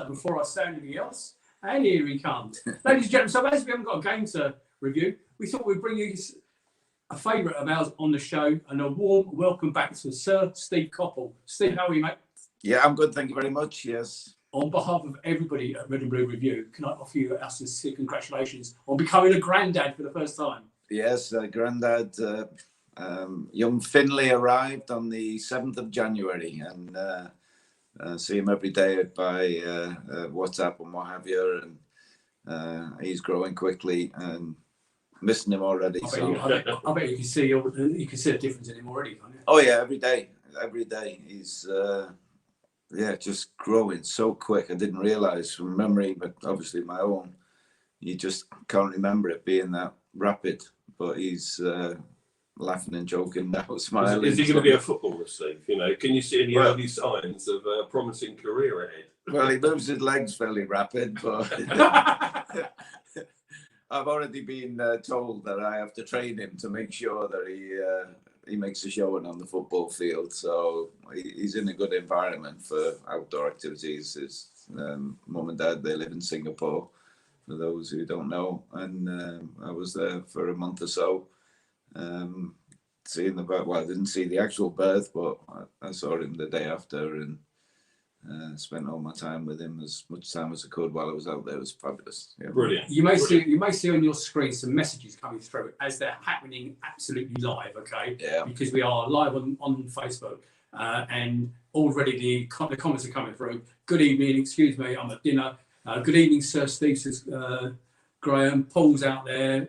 before I say anything else. And here he comes. Ladies and gentlemen, so as we haven't got a game to review, we thought we'd bring you a favourite of ours on the show, and a warm welcome back to Sir Steve Coppell. Steve, how are you, mate? Yeah, I'm good. Thank you very much. Yes. On behalf of everybody at Red and Blue Review, can I offer you our sincere congratulations on becoming a granddad for the first time? Yes, granddad. Young Finlay arrived on the 7th of January, and see him every day by WhatsApp and what have you. And he's growing quickly, and missing him already. I bet you can see a difference in him already, can't you? Oh yeah, every day. He's just growing so quick. I didn't realise from memory, but obviously my own, you just can't remember it being that rapid. But he's laughing and joking now, smiling. Is he going to be a footballer, Steve? You know, can you see any early signs of a promising career ahead? Well, he moves his legs fairly rapid, but I've already been told that I have to train him to make sure that he makes a showing on the football field. So he's in a good environment for outdoor activities. His mum and dad, they live in Singapore, for those who don't know. And I was there for a month or so, seeing the birth. Well, I didn't see the actual birth, but I saw him the day after, and spent all my time with him, as much time as I could while I was out there. It was fabulous. Yeah. Brilliant. You may see on your screen some messages coming through as they're happening absolutely live, okay? Yeah. Because we are live on Facebook, and already the comments are coming through. Good evening, excuse me, I'm at dinner. Good evening, Sir Steve, says Graham. Paul's out there,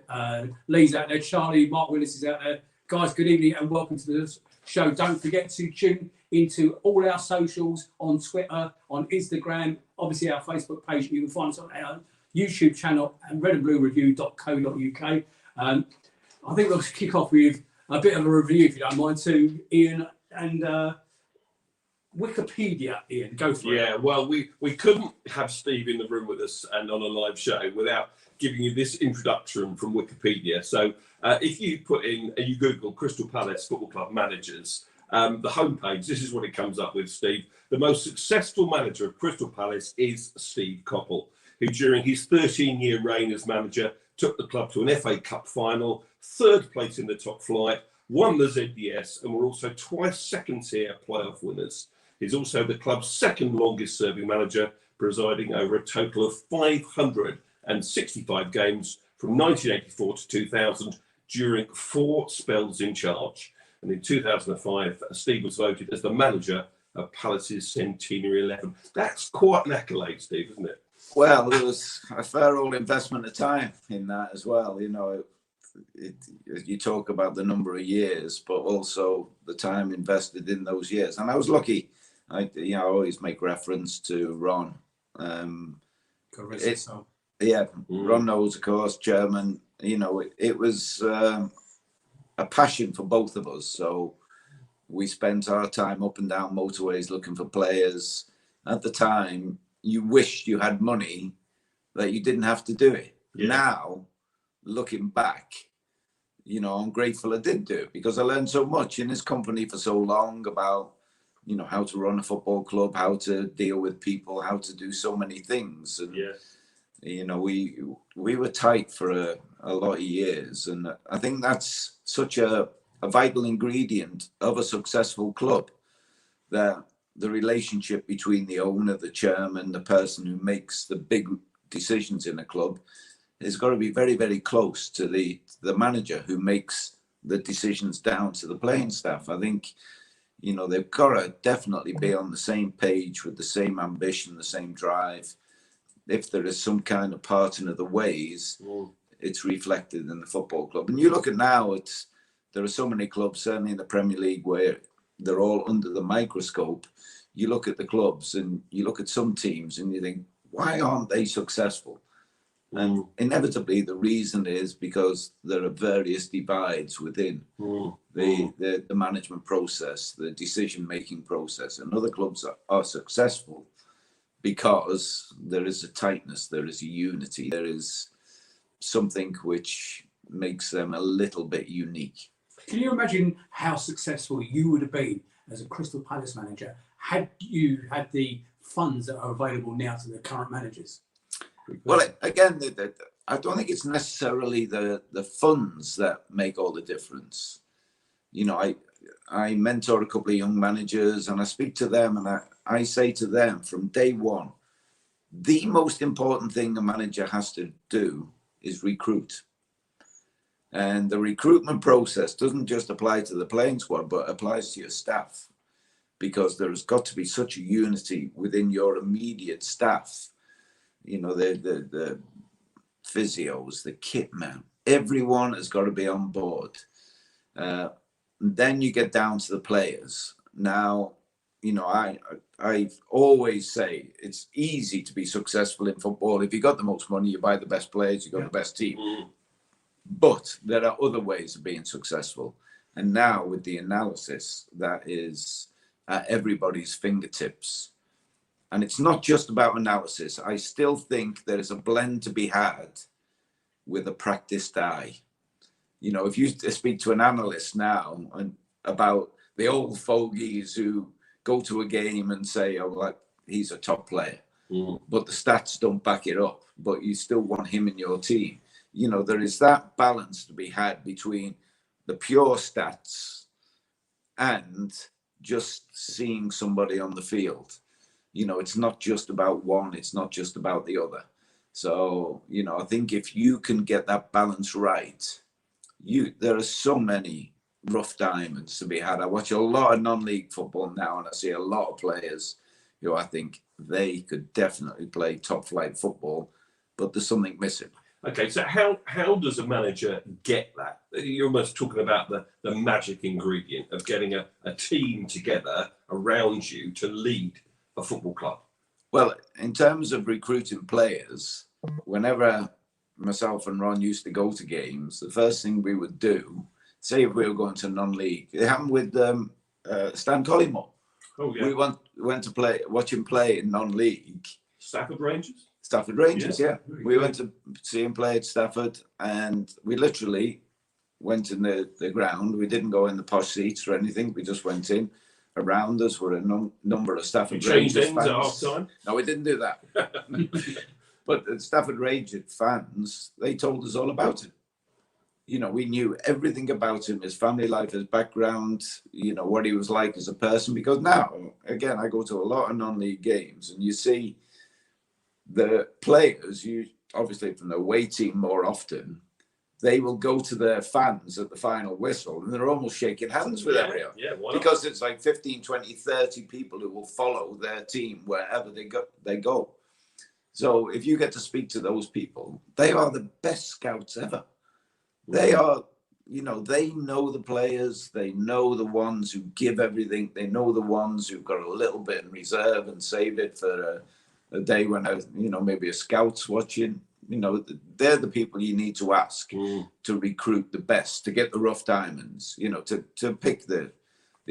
Lee's out there, Charlie, Mark Willis is out there. Guys, good evening and welcome to the show. Don't forget to tune into all our socials on Twitter, on Instagram, obviously our Facebook page. You can find us on our YouTube channel at redandbluereview.co.uk. I think we'll kick off with a bit of a review, if you don't mind, to Ian and Wikipedia. Ian, go for it. Yeah, well, we couldn't have Steve in the room with us and on a live show without giving you this introduction from Wikipedia. So if you you Google Crystal Palace Football Club managers, the homepage, this is what it comes up with, Steve. The most successful manager of Crystal Palace is Steve Coppell, who during his 13-year reign as manager took the club to an FA Cup final, third place in the top flight, won the ZDS, and were also twice second-tier playoff winners. He's also the club's second longest-serving manager, presiding over a total of 565 games from 1984 to 2000 during 4 spells in charge. And in 2005, Steve was voted as the manager of Palace's Centenary 11. That's quite an accolade, Steve, isn't it? Well, there was a fair old investment of time in that as well. You know, you talk about the number of years, but also the time invested in those years. And I was lucky. I always make reference to Ron. Ron knows, of course, Chairman. You know, it was a passion for both of us. So we spent our time up and down motorways looking for players. At the time, you wished you had money that you didn't have to do it. Yeah. Now, looking back, you know, I'm grateful I did do it, because I learned so much in this company for so long about, you know, how to run a football club, how to deal with people, how to do so many things. And, you know, we were tight for a lot of years. And I think that's such a vital ingredient of a successful club, that the relationship between the owner, the chairman, the person who makes the big decisions in a club has got to be very, very close to the manager who makes the decisions down to the playing staff. I think, you know, they've got to definitely be on the same page with the same ambition, the same drive. If there is some kind of parting of the ways, it's reflected in the football club. And you look at now, there are so many clubs, certainly in the Premier League, where they're all under the microscope. You look at the clubs and you look at some teams and you think, why aren't they successful? And inevitably, the reason is because there are various divides within the management process, the decision-making process. And other clubs are successful because there is a tightness, there is a unity, there is something which makes them a little bit unique. Can you imagine how successful you would have been as a Crystal Palace manager had you had the funds that are available now to the current managers? Well, again, I don't think it's necessarily the funds that make all the difference. You know, I mentor a couple of young managers, and I speak to them, and I say to them from day one, the most important thing a manager has to do is recruit. And the recruitment process doesn't just apply to the playing squad, but applies to your staff, because there has got to be such a unity within your immediate staff. You know, the physios, the kit man, everyone has got to be on board. Then you get down to the players. Now, you know, I always say it's easy to be successful in football. If you got the most money, you buy the best players, you got the best team. But there are other ways of being successful. And now with the analysis that is at everybody's fingertips, and it's not just about analysis. I still think there is a blend to be had with a practiced eye. You know, if you speak to an analyst now and about the old fogies who go to a game and say, oh, like, he's a top player, but the stats don't back it up, but you still want him in your team. You know, there is that balance to be had between the pure stats and just seeing somebody on the field. You know, it's not just about one, it's not just about the other. So, you know, I think if you can get that balance right, there are so many rough diamonds to be had. I watch a lot of non-league football now, and I see a lot of players who I think they could definitely play top flight football, but there's something missing. Okay, so how does a manager get that? You're almost talking about the magic ingredient of getting a team together around you to lead a football club. Well, in terms of recruiting players, whenever myself and Ron used to go to games, the first thing we would do, say if we were going to non-league, it happened with Stan Collymore. Oh, yeah. We went to watch him play in non-league. Stafford Rangers? Stafford Rangers, yeah. We good. went to see him play at Stafford, and we literally went in the ground. We didn't go in the posh seats or anything. We just went in. Around us were a number of Stafford Rangers fans. At half time? No, we didn't do that. But the Stafford Rangers fans, they told us all about him. You know, we knew everything about him, his family life, his background, you know, what he was like as a person. Because now, again, I go to a lot of non-league games, and you see the players, you obviously from the away team more often, they will go to their fans at the final whistle, and they're almost shaking hands with everyone. Yeah, because it's like 15, 20, 30 people who will follow their team wherever they go. So if you get to speak to those people, they are the best scouts ever. They are, you know, they know the players, they know the ones who give everything, they know the ones who've got a little bit in reserve and save it for a day when, maybe a scout's watching. You know, they're the people you need to ask to recruit the best, to get the rough diamonds, you know, to pick the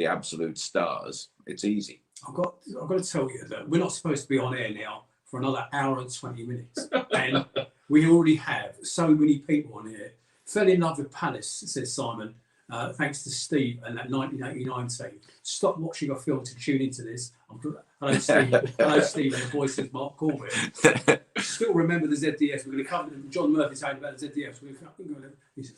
absolute stars. It's easy. I've got to tell you that we're not supposed to be on air now for another hour and 20 minutes. And we already have so many people on here. Fell in love with Palace, says Simon, thanks to Steve and that 1989 team. Stop watching a film to tune into this. Hello, Steve. Hello, Steve, and the voice is Mark Corbett. Still remember the ZDF. We're going to come. John Murphy's saying about the ZDF.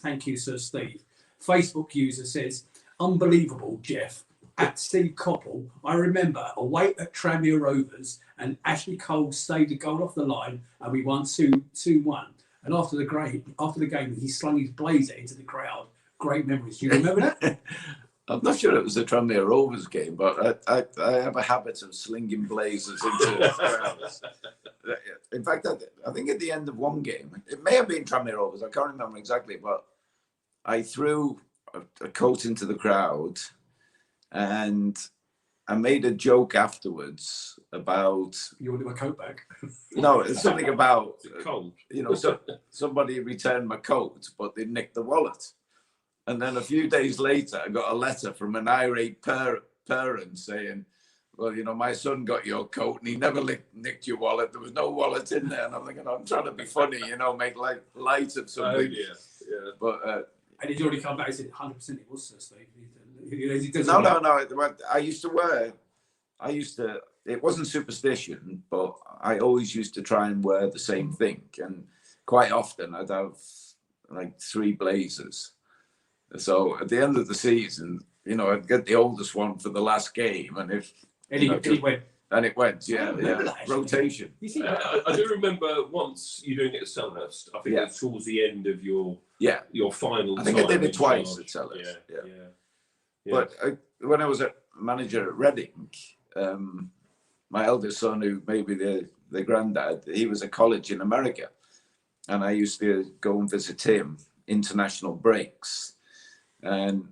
Thank you, Sir Steve. Facebook user says, unbelievable, Jeff. At Steve Coppell, I remember away at Tranmere Rovers, and Ashley Cole saved a goal off the line, and we won 2-1. And after the game, he slung his blazer into the crowd. Great memories. Do you remember that? I'm not sure it was a Tranmere Rovers game, but I have a habit of slinging blazers into crowds. In fact, I think at the end of one game, it may have been Tranmere Rovers, I can't remember exactly, but I threw a coat into the crowd, and I made a joke afterwards about... You wanted my coat back? No, it's something about... Cold. You know, somebody returned my coat, but they nicked the wallet. And then a few days later, I got a letter from an irate parent saying, well, you know, my son got your coat and he never nicked your wallet. There was no wallet in there. And I'm thinking, I'm trying to be funny, you know, make light of something. Oh, yeah. But... and he's already come back and said, 100% it was Sir Steve. No. I used to it wasn't superstition, but I always used to try and wear the same thing. And quite often I'd have like 3 blazers. So at the end of the season, I'd get the oldest one for the last game. And it went. And it went, yeah. That, Rotation. You see, I do remember once you doing it at Selhurst. I think it was towards the end of your final. I think I did it twice at charge. Selhurst. Yeah. But when I was a manager at Reading, my eldest son, who may be the granddad, he was at college in America, and I used to go and visit him international breaks, and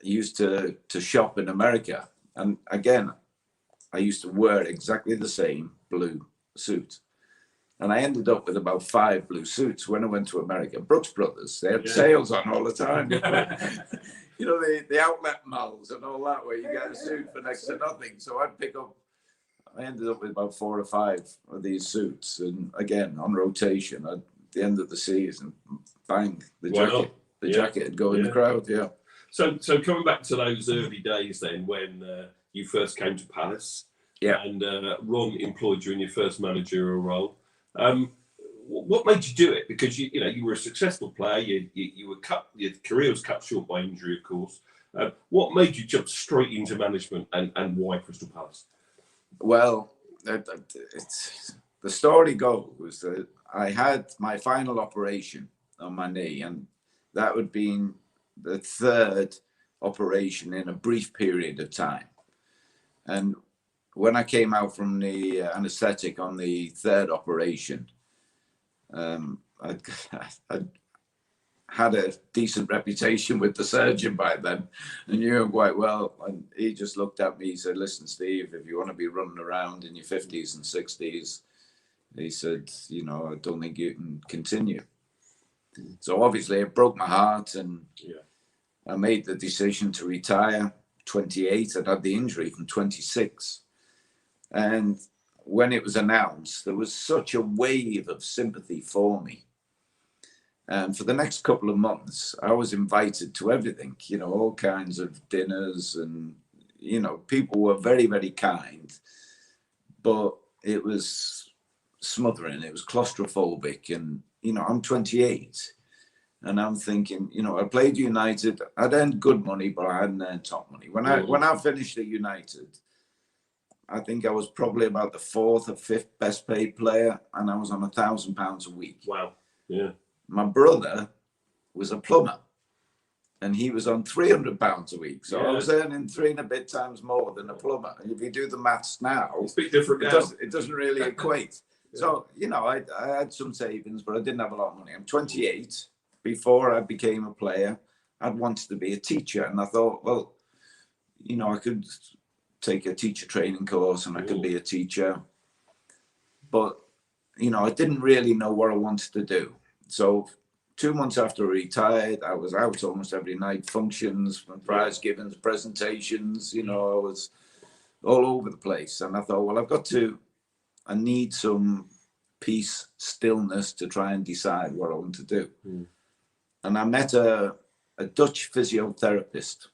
he used to shop in America, and again, I used to wear exactly the same blue suit. And I ended up with about 5 blue suits when I went to America. Brooks Brothers, they had sales on all the time. The outlet malls and all that, where you get a suit for next to nothing. So I ended up with about 4 or 5 of these suits. And again, on rotation, at the end of the season, bang, the jacket would go in the crowd, So coming back to those early days then, when you first came to Palace, and Ron employed you in your first managerial role. What made you do it? Because you were a successful player. You were your career was cut short by injury, of course. What made you jump straight into management, and why Crystal Palace? Well, the story goes that I had my final operation on my knee, and that would be the 3rd operation in a brief period of time. And when I came out from the anaesthetic on the 3rd operation, I had a decent reputation with the surgeon by then, and knew him quite well. And he just looked at me, he said, "Listen, Steve, if you want to be running around in your 50s and 60s, he said, I don't think you can continue." So obviously it broke my heart, and I made the decision to retire. 28, I'd had the injury from 26. And when it was announced, there was such a wave of sympathy for me. And for the next couple of months, I was invited to everything, all kinds of dinners, and, people were very, very kind, but it was smothering. It was claustrophobic. And, I'm 28. And I'm thinking, I played United. I'd earned good money, but I hadn't earned top money. When I finished at United, I think I was probably about the 4th or 5th best paid player, and I was on £1,000 a week. Wow. Yeah. My brother was a plumber, and he was on £300 a week. So I was earning 3 and a bit times more than a plumber. And if you do the maths now, it's a bit different it doesn't really equate. So, I had some savings, but I didn't have a lot of money. I'm 28. Before I became a player, I'd wanted to be a teacher. And I thought, well, I could take a teacher training course and I could be a teacher. But, I didn't really know what I wanted to do. So 2 months after I retired, I was out almost every night, functions, prize givings, presentations, I was all over the place. And I thought, well, I need some peace, stillness to try and decide what I want to do. And I met a Dutch physiotherapist,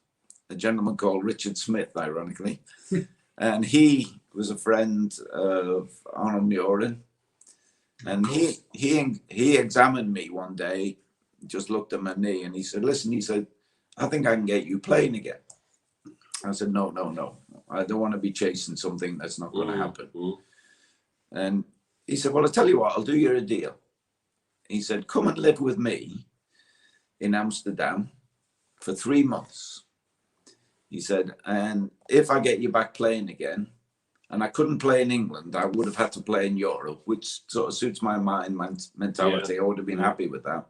a gentleman called Richard Smith, ironically. And he was a friend of Arnold Murin. And he examined me one day, just looked at my knee, and he said, "Listen," he said, "I think I can get you playing again." I said, no. I don't want to be chasing something that's not going to happen. And he said, "Well, I'll tell you what, I'll do you a deal." He said, "Come and live with me in Amsterdam for 3 months." He said, "And if I get you back playing again," and I couldn't play in England, I would have had to play in Europe, which sort of suits my mentality. I would have been happy with that.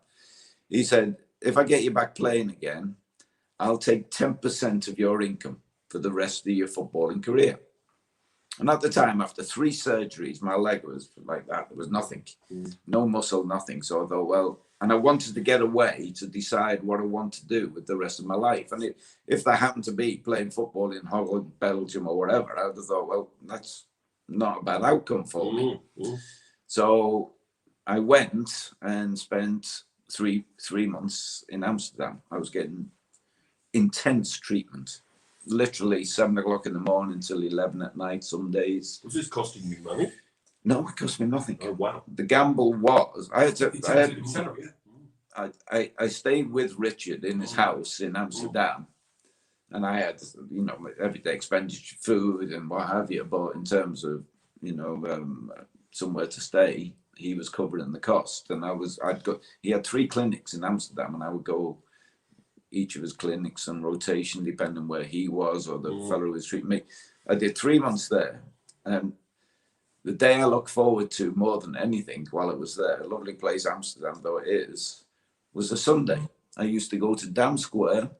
He said, "If I get you back playing again, I'll take 10% of your income for the rest of your footballing career." And at the time, after 3 surgeries, my leg was like that. There was nothing, no muscle, nothing. So I thought, well, and I wanted to get away to decide what I want to do with the rest of my life. And if that happened to be playing football in Holland, Belgium, or whatever, I would have thought, well, that's not a bad outcome for me. So I went and spent three months in Amsterdam. I was getting intense treatment, literally 7 o'clock in the morning till 11 at night some days. Was this costing you money? No, it cost me nothing. Oh wow! The gamble was I stayed with Richard in his house in Amsterdam, and I had, you know, everyday expenditure, food and what have you. But in terms of, you know, somewhere to stay, he was covering the cost, and he had 3 clinics in Amsterdam, and I would go each of his clinics on rotation depending where he was or the fellow who was treating me. I did 3 months there, and the day I look forward to more than anything while I was there, a lovely place Amsterdam though it is, was a Sunday. I used to go to Dam Square,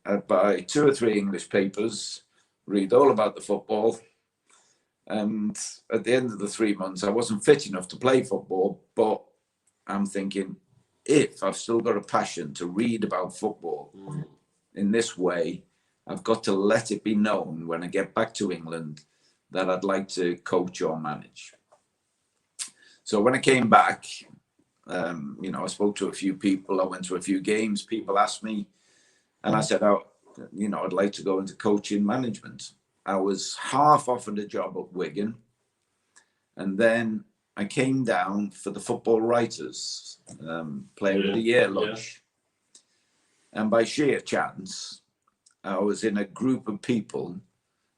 I'd buy 2 or 3 English papers, read all about the football, and at the end of the 3 months I wasn't fit enough to play football, but I'm thinking, if I've still got a passion to read about football in this way, I've got to let it be known when I get back to England that I'd like to coach or manage. So when I came back, you know, I spoke to a few people, I went to a few games, people asked me, and I said, oh, you know, I'd like to go into coaching management. I was half offered a job at Wigan, and then I came down for the Football Writers Player of the Year lunch. And by sheer chance, I was in a group of people,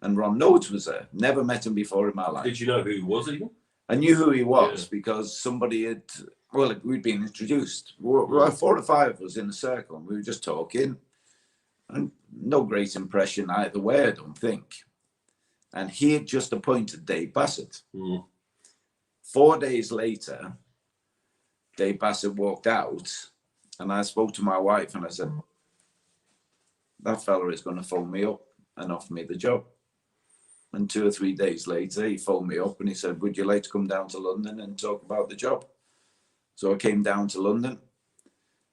and Ron Nodes was there. Never met him before in my life. Did you know who he was even? I knew who he was because somebody had, well, we'd been introduced. 4 or 5 of us in a circle, and we were just talking. And no great impression either way, I don't think. And he had just appointed Dave Bassett. 4 days later, Dave Bassett walked out, and I spoke to my wife and I said, that fella is going to phone me up and offer me the job. And 2 or 3 days later, he phoned me up and he said, would you like to come down to London and talk about the job? So I came down to London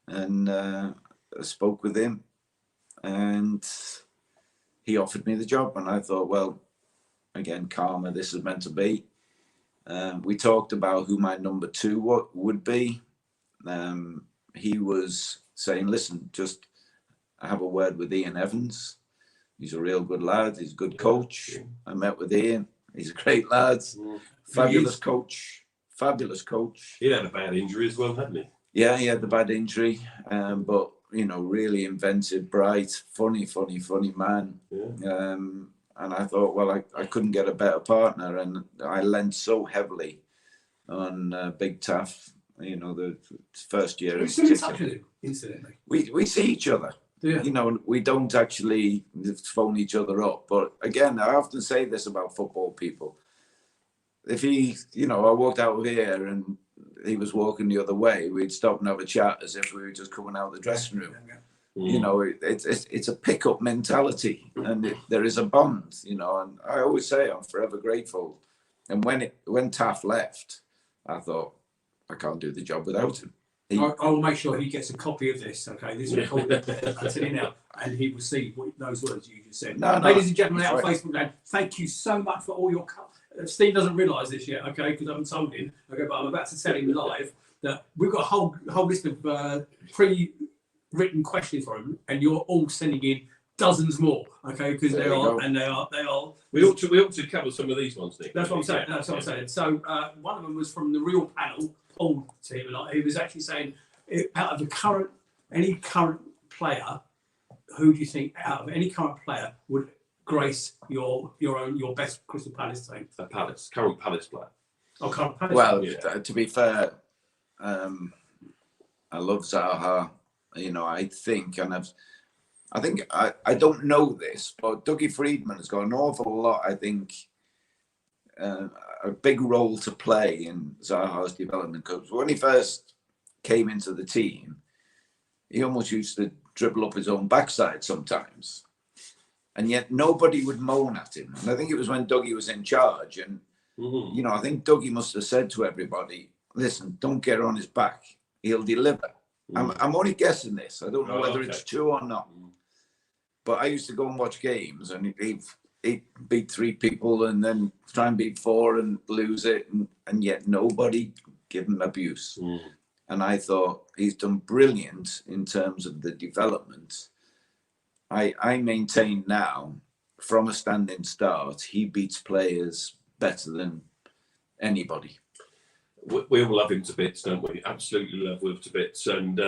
and I spoke with him, and he offered me the job. And I thought, well, again, karma, this is meant to be. We talked about who my number 2 would be. He was saying, listen, just have a word with Ian Evans. He's a real good lad. He's a good coach. I met with Ian. He's a great lad. Fabulous coach. Fabulous coach. He had a bad injury as well, hadn't he? Yeah, he had the bad injury. But, you know, really inventive, bright, funny man. And I thought, well, I couldn't get a better partner. And I lent so heavily on Big Taff, you know, the first year. Are you still in touch with him, incidentally? We see each other. Yeah. You know, we don't actually phone each other up. But again, I often say this about football people. If he, you know, I walked out of here and he was walking the other way, we'd stop and have a chat as if we were just coming out of the dressing room. You know, it's a pickup mentality, and there is a bond, you know, and I always say I'm forever grateful. And when Taff left, I thought, I can't do the job without him. I will make sure he gets a copy of this, okay? This is recorded, I tell you now, and he will see those words you just said. Ladies and gentlemen out on Facebook land, thank you so much for all your... Steve doesn't realise this yet, okay, because I haven't told him, okay, but I'm about to tell him live that we've got a whole list of pre-written questions for him, and you're all sending in dozens more, okay, because they are. We ought to cover some of these ones, Nick. That's what I'm saying. That's what I'm saying. So one of them was from the real panel, Paul, to him, and he was actually saying, out of any current player, who do you think out of any current player would grace your best Crystal Palace team? A Palace, current Palace player. Oh, current Palace. Well, to be fair, I love Zaha. You know, I think I don't know this, but Dougie Freedman has got an awful lot, I think, a big role to play in Zaha's development. Because when he first came into the team, he almost used to dribble up his own backside sometimes. And yet nobody would moan at him. And I think it was when Dougie was in charge. And, you know, I think Dougie must have said to everybody, listen, don't get on his back. He'll deliver. I'm only guessing this. I don't know whether it's true or not. But I used to go and watch games, and he'd beat 3 people and then try and beat 4 and lose it. And yet nobody give him abuse. And I thought he's done brilliant in terms of the development. I maintain now, from a standing start, he beats players better than anybody. We all love him to bits, don't we? Absolutely love Will to bits. And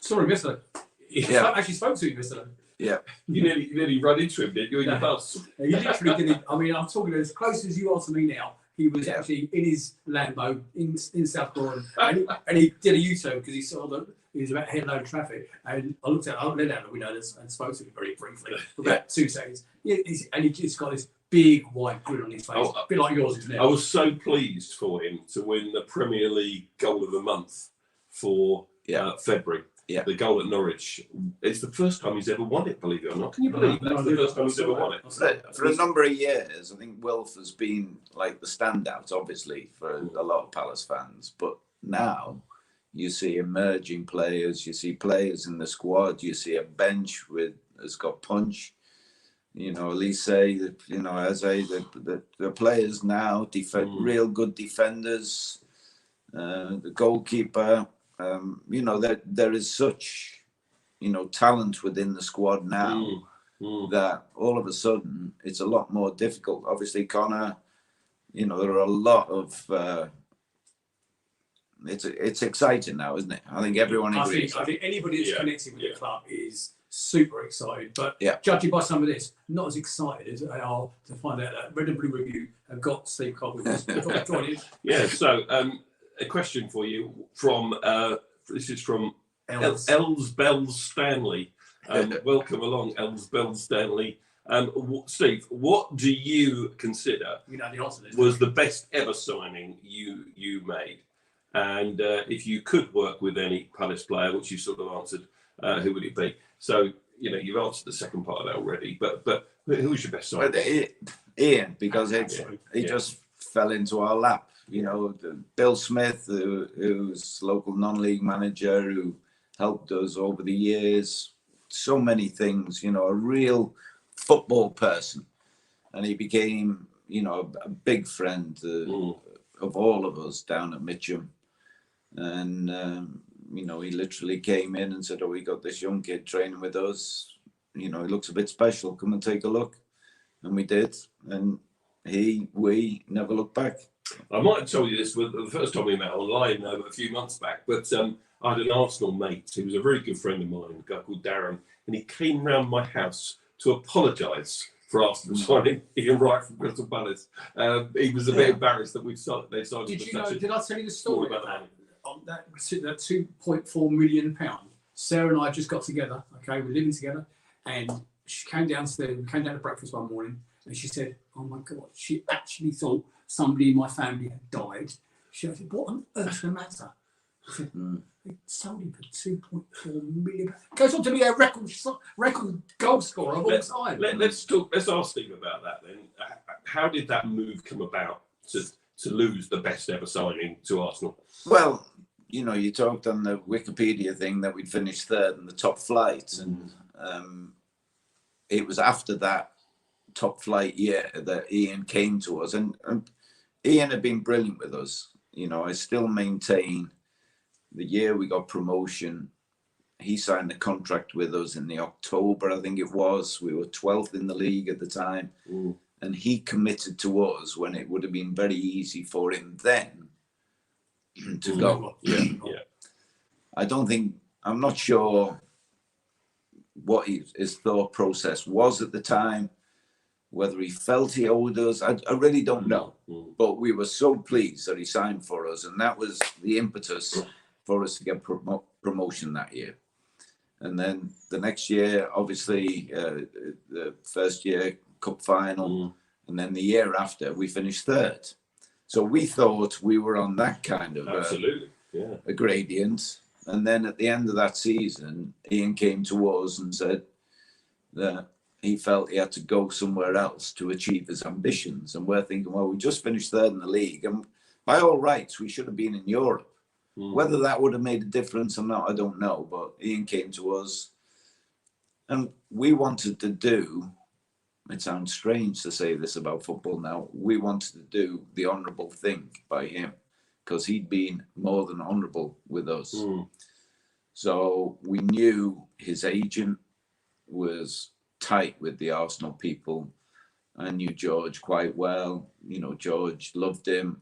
Saw him yesterday. yeah. Actually spoke to him yesterday. Yeah. You nearly run into him, did you, in your bus? He literally did it. I mean, I'm talking as close as you are to me now. He was actually in his Lambo in South Croydon, and he did a U-turn because he saw that he was about to hit a load of traffic. And I let out the window and spoke to him very briefly for about 2 seconds. And he just got this big white grin on his face, a bit like yours, isn't it? I was so pleased for him to win the Premier League Goal of the Month for February. Yeah. The goal at Norwich. It's the first time he's ever won it, believe it or not. Can you believe that's the first time he's ever won it? For a number of years, I think Wilf has been like the standout, obviously, for a lot of Palace fans. But now you see emerging players, you see players in the squad, you see a bench has got punch. You know, Elise, Eze, the players now, real good defenders, the goalkeeper. There is such, talent within the squad now that all of a sudden it's a lot more difficult. Obviously, Connor, there are a lot of. It's exciting now, isn't it? I think everyone agrees. I think anybody that's connected with the club is super excited. But judging by some of this, not as excited as they are to find out that Red and Blue Review have got Steve Cobb with us. Yeah. So. A question for you from this is from Els Bells Stanley. Welcome along, Els Bells Stanley. Steve, what do you consider was the best ever signing you made? And if you could work with any Palace player, which you sort of answered, who would it be? So you've answered the second part of that already. But who was your best signing? Ian, because he just fell into our lap. Bill Smith, who's local non-league manager, who helped us over the years, so many things, a real football person. And he became, a big friend of all of us down at Mitcham. And, he literally came in and said, we got this young kid training with us. He looks a bit special. Come and take a look. And we did. And we never looked back. I might have told you this the first time we met online a few months back, but I had an Arsenal mate who was a very good friend of mine, a guy called Darren, and he came round my house to apologise for Arsenal signing Ian Wright from Crystal Palace. He was a bit embarrassed that they signed. Did I tell you the story about that? On that £2.4 million, Sarah and I just got together. Okay, we're living together, and she came downstairs. We came down to breakfast one morning, and she said, "Oh my God, she actually thought somebody in my family had died." She said, "What on earth's the matter?" I said, "They sold him for £2.4 million." Goes on to be a record goal scorer of all time. Let's ask Steve about that then. How did that move come about to lose the best ever signing to Arsenal? Well, you talked on the Wikipedia thing that we'd finished third in the top flight, and it was after that top flight year that Ian came to us, and Ian had been brilliant with us. I still maintain the year we got promotion, he signed the contract with us in the October, I think it was. We were 12th in the league at the time, and he committed to us when it would have been very easy for him then to go. I'm not sure what his thought process was at the time, whether he felt he owed us. I really don't know. But we were so pleased that he signed for us, and that was the impetus for us to get promotion that year. And then the next year, obviously, the first year cup final, and then the year after we finished third. So we thought we were on that kind of a gradient. And then at the end of that season, Ian came to us and said that he felt he had to go somewhere else to achieve his ambitions. And we're thinking, well, we just finished third in the league, and by all rights, we should have been in Europe. Whether that would have made a difference or not, I don't know. But Ian came to us, and we wanted to do, it sounds strange to say this about football now, we wanted to do the honourable thing by him, because he'd been more than honourable with us. So we knew his agent was tight with the Arsenal people. I knew George quite well. George loved him.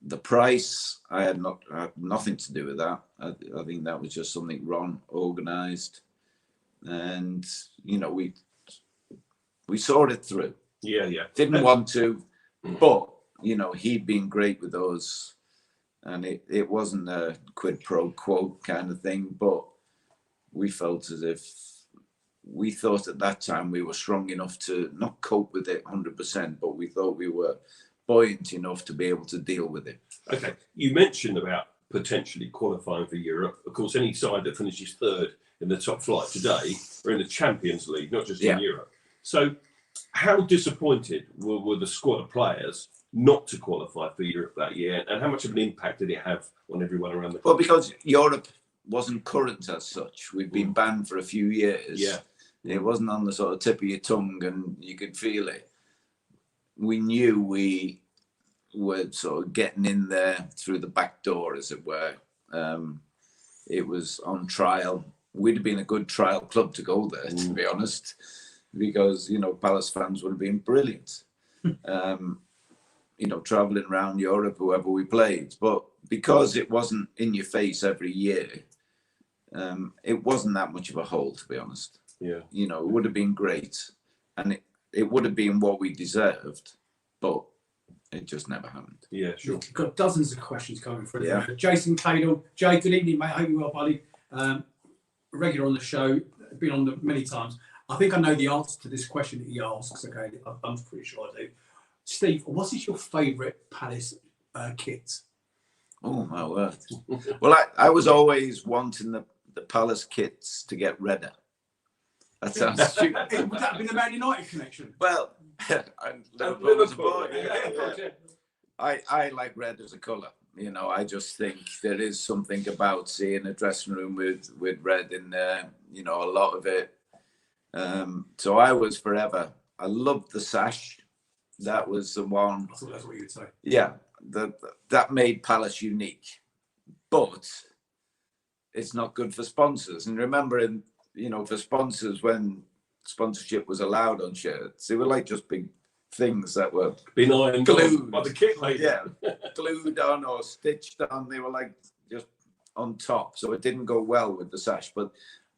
The price, I had nothing to do with that. I think that was just something Ron organised, and we saw it through. Yeah. Didn't want to, but he'd been great with us, and it wasn't a quid pro quo kind of thing. But we felt as if we thought at that time we were strong enough to not cope with it 100%, but we thought we were buoyant enough to be able to deal with it. Okay, you mentioned about potentially qualifying for Europe. Of course, any side that finishes third in the top flight today are in the Champions League, not just in Europe. So how disappointed were the squad of players not to qualify for Europe that year, and how much of an impact did it have on everyone around the country? Well, because Europe wasn't current as such. We'd been banned for a few years. Yeah. It wasn't on the sort of tip of your tongue, and you could feel it. We knew we were sort of getting in there through the back door, as it were. It was on trial. We'd have been a good trial club to go there, to be honest, because, Palace fans would have been brilliant. Traveling around Europe, whoever we played. But because it wasn't in your face every year, it wasn't that much of a hole, to be honest. Yeah. It would have been great, and it would have been what we deserved, but it just never happened. Yeah, sure. We've got dozens of questions coming through. Yeah. Jason Cadle. Jay, good evening, mate. I hope you're well, buddy. Regular on the show, been on many times. I think I know the answer to this question that he asks. Okay, I'm pretty sure I do. Steve, what is your favourite Palace kit? Oh, my word. Well, I was always wanting the Palace kits to get redder. That sounds stupid. Would that have been the Man United connection? Well, Liverpool. I like red as a colour. I just think there is something about seeing a dressing room with red in there, a lot of it. So I was forever. I loved the sash. That was the one. I thought that's what you would say. Yeah, that made Palace unique. But it's not good for sponsors. And remember, for sponsors, when sponsorship was allowed on shirts, they were like just big things that were been ironed glued by the kit lady. Yeah, glued on or stitched on. They were like just on top, so it didn't go well with the sash. But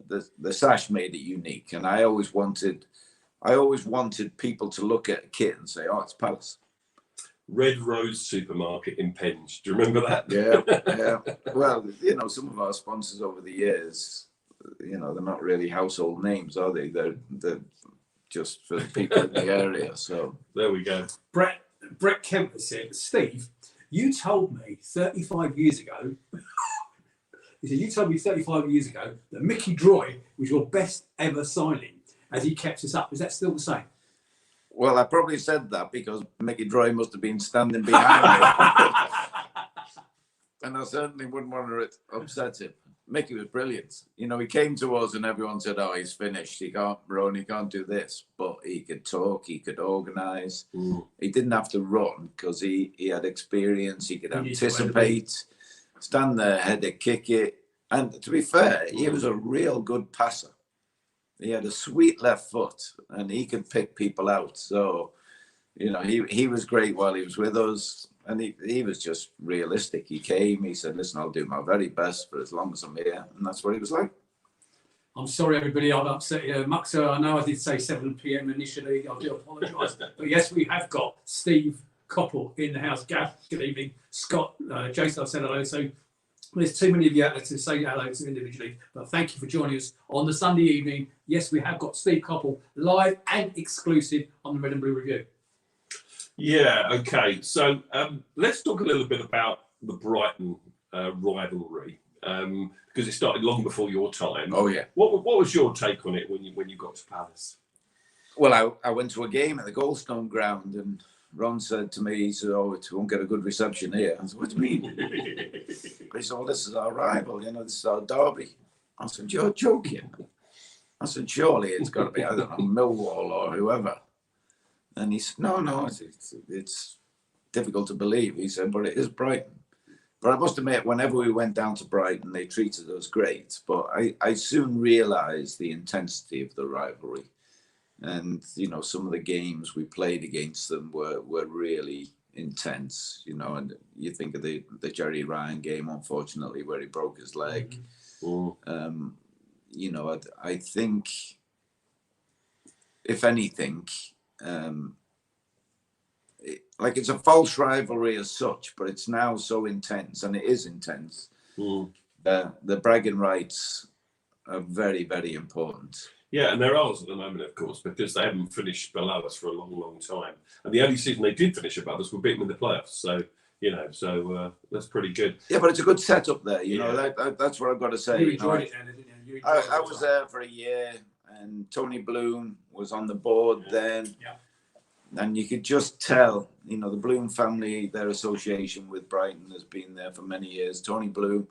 the sash made it unique, and I always wanted people to look at a kit and say, "Oh, it's Palace." Red Rose Supermarket in Penge. Do you remember that? Yeah. Well, some of our sponsors over the years, they're not really household names, are they? They're just for the people in the area. So there we go. Brett Kemper said, Steve, you told me 35 years ago. He said, you told me 35 years ago that Mickey Droy was your best ever signing as he kept us up. Is that still the same? Well, I probably said that because Mickey Droy must have been standing behind me. And I certainly wouldn't want to upset him. Mickey was brilliant. He came to us and everyone said, "Oh, he's finished. He can't run. He can't do this." But he could talk. He could organise. He didn't have to run because he had experience. He could anticipate, stand there, head it, kick it. And to be fair, he was a real good passer. He had a sweet left foot and he could pick people out. So, he was great while he was with us. And he was just realistic. He came, he said, "Listen, I'll do my very best for as long as I'm here." And that's what he was like. I'm sorry, everybody, I've upset you. Muxa, I know I did say 7 p.m. initially. I do apologise. But yes, we have got Steve Coppell in the house. Gav, good evening. Scott, Jason, I've said hello. So there's too many of you out there to say hello to individually. But thank you for joining us on the Sunday evening. Yes, we have got Steve Coppell live and exclusive on the Red and Blue Review. Yeah, okay. So let's talk a little bit about the Brighton rivalry because it started long before your time. Oh, yeah. What was your take on it when you got to Palace? Well, I went to a game at the Goldstone ground and Ron said to me, he said, "Oh, it won't get a good reception here." I said, "What do you mean?" He said, "Oh, this is our rival, this is our derby." I said, "You're joking." I said, "Surely it's got to be, I don't know, Millwall or whoever." And he said, no, it's difficult to believe. He said, "But it is Brighton." But I must admit, whenever we went down to Brighton, they treated us great. But I soon realised the intensity of the rivalry. And, you know, some of the games we played against them were really intense, you know, and you think of the Jerry Ryan game, unfortunately, where he broke his leg. Mm-hmm. You know, I think, if anything, like it's a false rivalry as such, but it's now so intense, and it is intense. The bragging rights are very, very important. Yeah, and they're ours at the moment, of course, because they haven't finished below us for a long, long time. And the only season they did finish above us, we beat them in the playoffs. So, you know, that's pretty good. Yeah, but it's a good setup there. You know, that's what I've got to say. You enjoyed it then, didn't you? I was there for a year, and Tony Bloom was on the board then. Yeah. And you could just tell, you know, the Bloom family, their association with Brighton has been there for many years. Tony Bloom,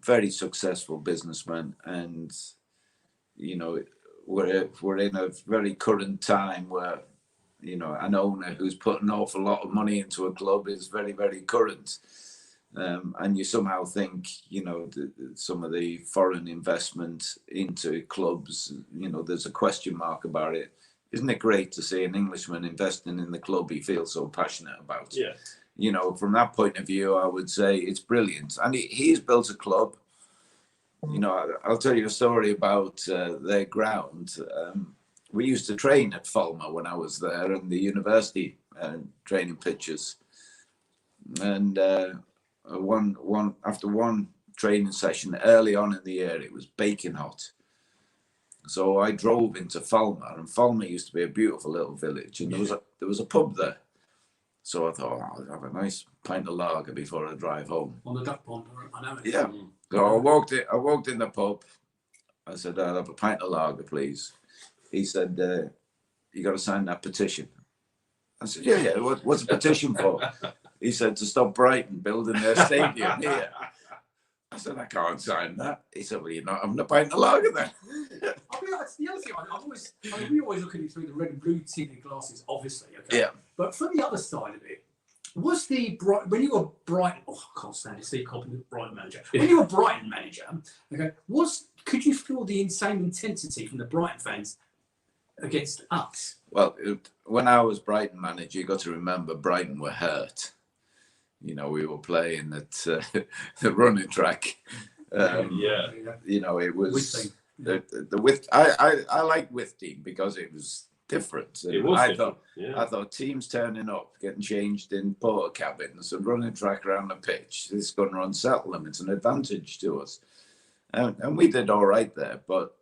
very successful businessman, and you know, we're in a very current time where, you know, an owner who's put an awful lot of money into a club is very, very current. And you somehow think, you know, some of the foreign investment into clubs, you know, there's a question mark about it. Isn't it great to see an Englishman investing in the club he feels so passionate about? Yeah. You know, from that point of view, I would say it's brilliant. And he's built a club. You know, I'll tell you a story about their ground. We used to train at Fulmer when I was there, and the university training pitches. And after one training session early on in the year, it was baking hot. So I drove into Fulmer, and Fulmer used to be a beautiful little village, and there was a pub there. So I thought, I'll have a nice pint of lager before I drive home. On the duck pond, I know it. Yeah. So I walked in the pub. I said, I'll have a pint of lager, please. He said, you got to sign that petition. I said, yeah. What's the petition for? He said, to stop Brighton building their stadium here. I said, I can't sign that. He said, well, you're not having a pint of lager then. I mean, that's the other thing. We always look at it through the red and blue tinted glasses, obviously. Okay? Yeah. But from the other side of it, was when you were Brighton? Oh, I can't stand it. Steve Coppin, the Brighton manager. When you were Brighton manager, okay, could you feel the insane intensity from the Brighton fans against us? Well, when I was Brighton manager, you got to remember Brighton were hurt. You know, we were playing at the running track. You know, it was the width. I like Withdean because it was different. It was I thought teams turning up, getting changed in porter cabins and running track around the pitch, this is going to unsettle them. It's an advantage to us. And we did all right there. But,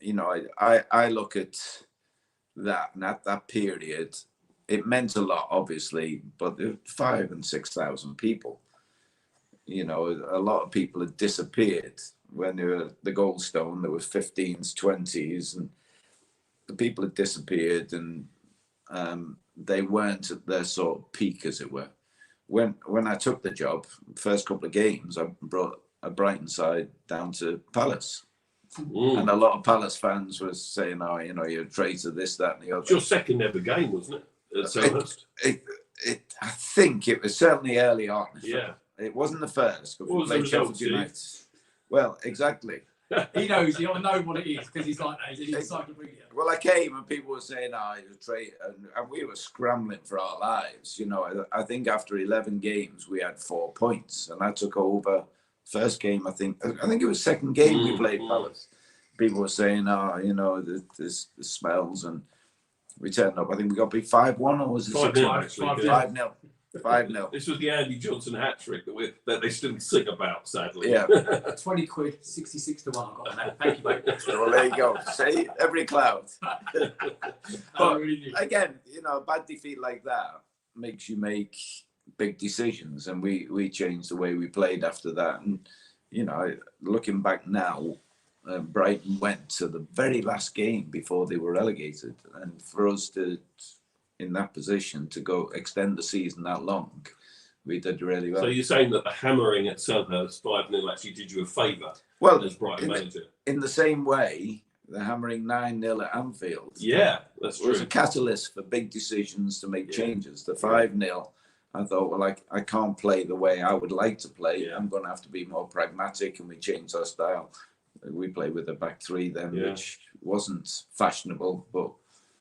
you know, I look at that, and at that period, it meant a lot, obviously, but there were 5,000 and 6,000 people. You know, a lot of people had disappeared when they were the Goldstone. There was 15s, 20s, and the people had disappeared, and they weren't at their sort of peak, as it were. When I took the job, first couple of games, I brought a Brighton side down to Palace. And a lot of Palace fans were saying, oh, you know, you're a traitor, this, that, and the other. It's your second ever game, wasn't it? I think it was certainly early on. Yeah. It wasn't the first. What was the result, United. Well, exactly. He knows. He'll know what it is because he's like that. He's an encyclopedia. Well, I came and people were saying, you're a traitor. And we were scrambling for our lives. You know, I think after 11 games, we had 4 points. And I took over first game, I think it was second game we played Palace. People were saying, you know, this smells. And we turned up. I think we got beat 5-1, or was it 5-0? 5-0. This was the Andy Johnson hat trick that they still sing about, sadly. Yeah. 20 quid, 66 to 1. I got on that. Thank you, mate. Well, there you go. See, every cloud. But again, you know, a bad defeat like that makes you make big decisions, and we changed the way we played after that. And you know, looking back now, Brighton went to the very last game before they were relegated, and for us to, in that position, to go extend the season that long, we did really well. So you're saying that the hammering at Selhurst 5-0 actually did you a favour, well, as Brighton manager? In the same way, the hammering 9-0 at Anfield, yeah, that's true, was a catalyst for big decisions to make changes. The 5-0 I thought, well, I can't play the way I would like to play. Yeah. I'm going to have to be more pragmatic, and we changed our style. We played with a back three then, which wasn't fashionable, but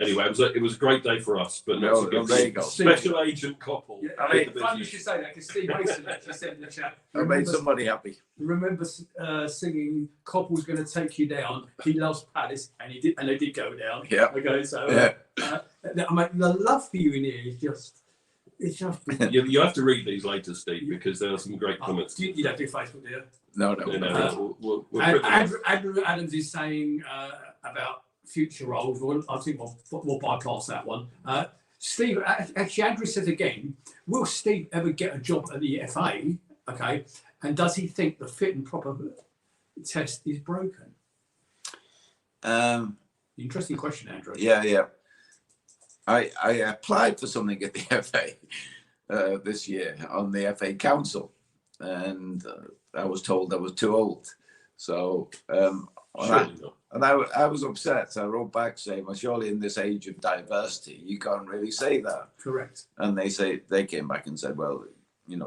anyway, it was a great day for us. But No, not to give there you go. special agent Coppell. Yeah, out of the funny you business. should say that, because Steve Mason actually said in the chat. I made somebody happy. Remember singing "Coppell's going to take you down." He loves Palace, and he did, and they did go down. Yeah. Okay, so Yeah. I mean, the love for you in here is just. It's just. You have to read these later, Steve, because there are some great comments. You don't do Facebook, do you? No. Andrew Adams is saying about future roles. Well, I think we'll bypass that one. Steve, actually, Andrew says again, will Steve ever get a job at the FA? Okay, and does he think the fit and proper test is broken? Interesting question, Andrew. Yeah. I applied for something at the FA this year on the FA Council, and I was told I was too old. So I was upset. So I wrote back saying, well, surely in this age of diversity, you can't really say that. Correct. And they came back and said, well,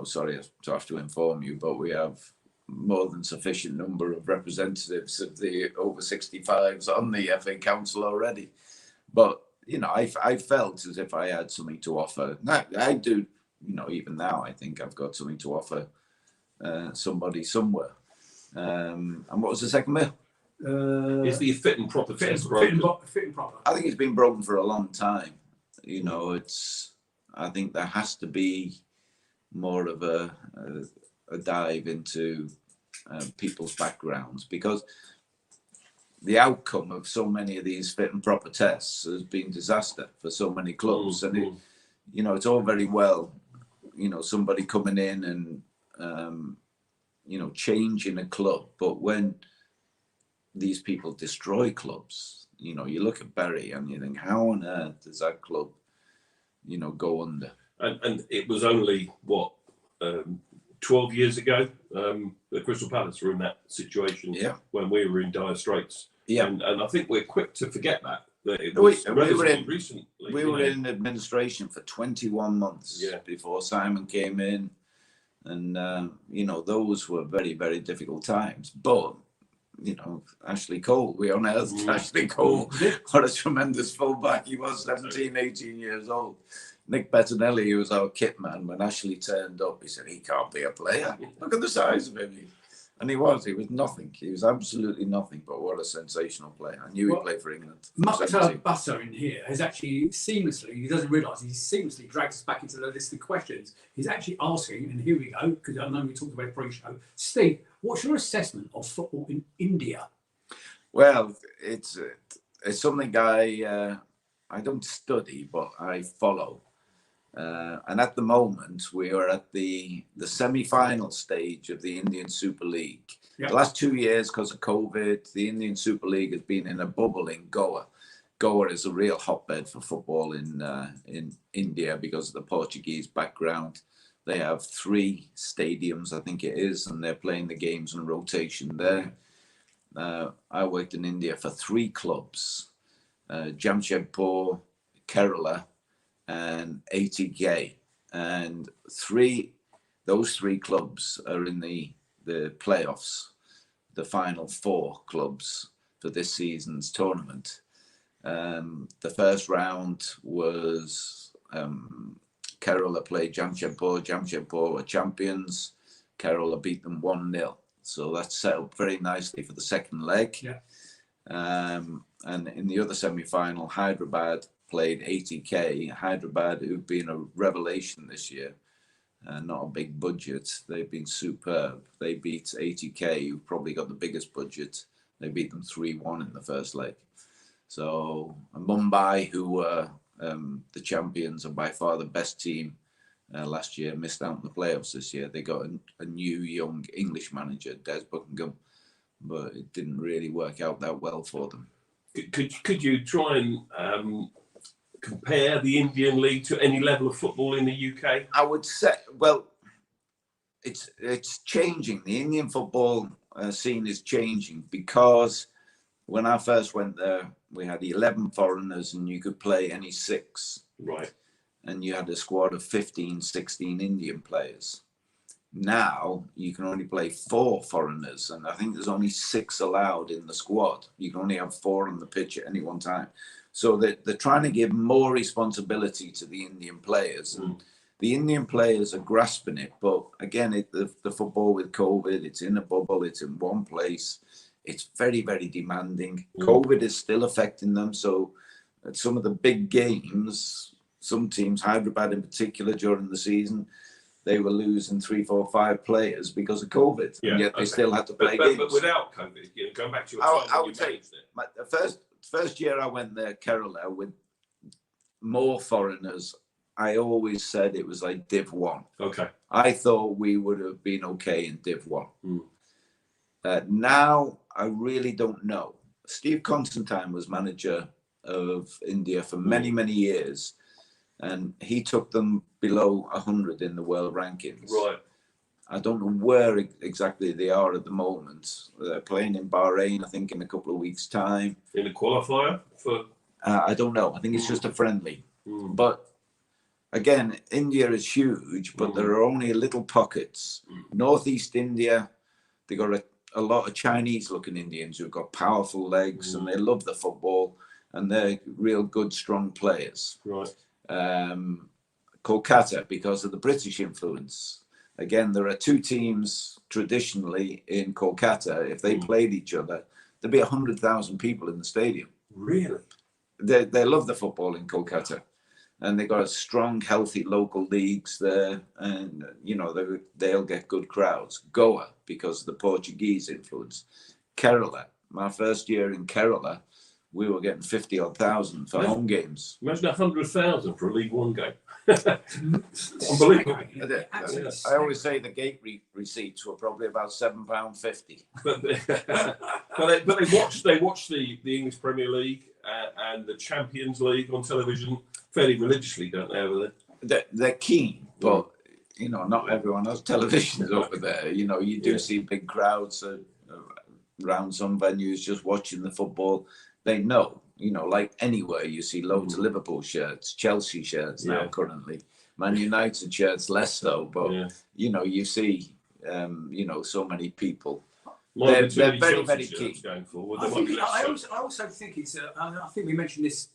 sorry to have to inform you, but we have more than sufficient number of representatives of the over 65s on the FA Council already. But I felt as if I had something to offer. I do, even now, I think I've got something to offer somebody somewhere. And what was the second bit? Is the fit and proper test broken? broken? Fit and proper. I think it's been broken for a long time. I think there has to be more of a dive into people's backgrounds, because the outcome of so many of these fit and proper tests has been disaster for so many clubs. And it's all very well, somebody coming in and changing a club, but when these people destroy clubs, you look at Bury and you think, how on earth does that club go under? And it was only 12 years ago the Crystal Palace were in that situation when we were in dire straits. And I think we're quick to forget that it was relatively recently. We were in administration for 21 months before Simon came in, and those were very, very difficult times. But Ashley Cole, we unearthed Ashley Cole. What a tremendous fullback he was, 17, 18 years old. Nick Bettinelli, who was our kit man, when Ashley turned up, he said, he can't be a player. Look at the size of him. And he was nothing. He was absolutely nothing, but what a sensational player. I knew he played for England. Mukhtar Butter in here has actually seamlessly, he doesn't realise, he seamlessly dragged us back into the list of questions. He's actually asking, and here we go, because I know we talked about it pre-show. Steve, what's your assessment of football in India? Well, it's something I don't study, but I follow. And at the moment, we are at the semi-final stage of the Indian Super League. Yep. The last 2 years, because of COVID, the Indian Super League has been in a bubble in Goa. Goa is a real hotbed for football in India because of the Portuguese background. They have 3 stadiums, I think it is, and they're playing the games on rotation there. I worked in India for 3 clubs, Jamshedpur, Kerala, and ATK, and those 3 clubs are in the playoffs, the final 4 clubs for this season's tournament. The first round was Kerala played Jamshedpur. Jamshedpur were champions. Kerala beat them 1-0. So that set up very nicely for the second leg. Yeah. And in the other semi-final, Hyderabad played ATK. Hyderabad, who've been a revelation this year, not a big budget. They've been superb. They beat ATK, who probably got the biggest budget. They beat them 3-1 in the first leg. So Mumbai, who were the champions and by far the best team last year, missed out on the playoffs this year. They got a new young English manager, Des Buckingham, but it didn't really work out that well for them. Could you try and compare the Indian League to any level of football in the UK? I would say, well, it's changing. The Indian football scene is changing, because when I first went there, we had 11 foreigners and you could play any 6. Right. and you had a squad of 15, 16 Indian players. Now you can only play 4 foreigners, and I think there's only 6 allowed in the squad. You can only have 4 on the pitch at any one time. So they're trying to give more responsibility to the Indian players. And the Indian players are grasping it. But again, the football with COVID, it's in a bubble, it's in one place. It's very, very demanding. COVID is still affecting them. So at some of the big games, some teams, Hyderabad in particular, during the season, they were losing 3, 4, 5 players because of COVID, and yet they still had to play games. But without COVID, going back to your time, I would say the first year I went there, Kerala, with more foreigners, I always said it was like Div 1. Okay. I thought we would have been okay in Div 1. Now, I really don't know. Steve Constantine was manager of India for many, many years. And he took them below 100 in the world rankings. Right. I don't know where exactly they are at the moment. They're playing in Bahrain, I think, in a couple of weeks' time. In the qualifier for? I don't know. I think it's just a friendly. But again, India is huge, but there are only little pockets. Northeast India, they got a lot of Chinese-looking Indians who've got powerful legs and they love the football and they're real good, strong players. Right. Kolkata, because of the British influence. Again, there are 2 teams traditionally in Kolkata. If they played each other, there'd be 100,000 people in the stadium. Really? They love the football in Kolkata, and they got a strong, healthy local leagues there, and they'll get good crowds. Goa, because of the Portuguese influence. Kerala, my first year in Kerala, we were getting 50-odd thousand for home games. Imagine 100,000 for a League One game. Unbelievable. I always say the gate receipts were probably about £7.50. But they watch the English Premier League and the Champions League on television fairly religiously, don't they? Over there? They're keen, but not everyone has televisions over there. You do see big crowds around some venues just watching the football. They know, like anywhere, you see loads of Liverpool shirts, Chelsea shirts now currently, Man United shirts less so, but you see, so many people. They're very, very keen. Going forward. I also think it's. I think we mentioned this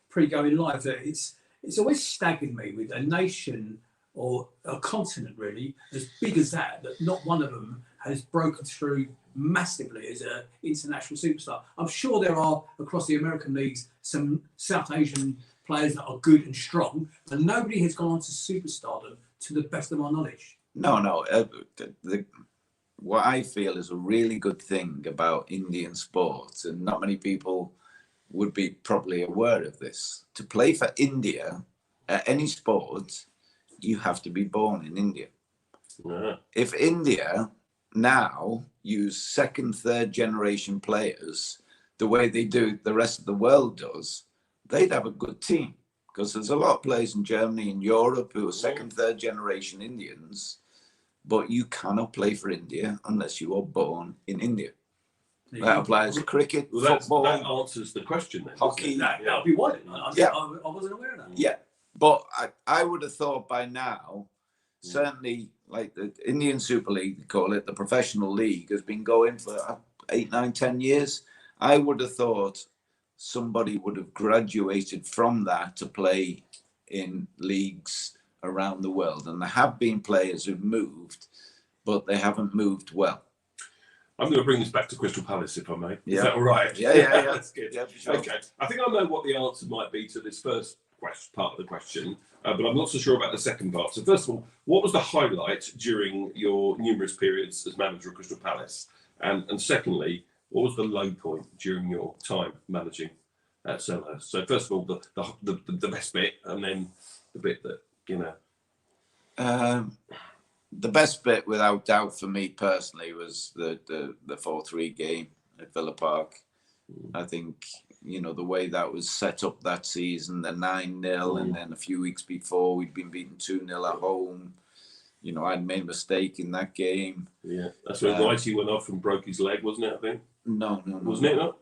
pre-going live that it's always staggered me with a nation or a continent really as big as that not one of them has broken through massively as an international superstar. I'm sure there are across the American leagues some South Asian players that are good and strong, but nobody has gone on to superstardom to the best of my knowledge. No. What I feel is a really good thing about Indian sports, and not many people would be probably aware of this. To play for India at any sport, you have to be born in India. Yeah. If India now use 2nd, 3rd generation players the way they do the rest of the world does, they'd have a good team, because there's a lot of players in Germany and Europe who are 2nd, 3rd generation Indians, but you cannot play for India unless you are born in India. That applies to cricket, football. That answers the question then. Hockey. That'll be one. I wasn't aware of that. Yeah, but I would have thought by now, certainly like the Indian Super League, they call it, the professional league, has been going for 8, 9, 10 years. I would have thought somebody would have graduated from that to play in leagues around the world. And there have been players who've moved, but they haven't moved well. I'm going to bring this back to Crystal Palace, if I may. Yeah. Is that all right? Yeah. That's good. Yeah, for sure. Okay. I think I know what the answer might be to this first part of the question, but I'm not so sure about the second part. So first of all, what was the highlight during your numerous periods as manager of Crystal Palace? And secondly, what was the low point during your time managing at Selhurst? So first of all, the best bit, and then the bit that, The best bit, without doubt, for me personally, was the 4-3 game at Villa Park. I think, the way that was set up that season, the 9-0, and then a few weeks before we'd been beaten 2-0 at home. I'd made a mistake in that game. Yeah, that's when Whitey went off and broke his leg, wasn't it? I think. No. Wasn't it not?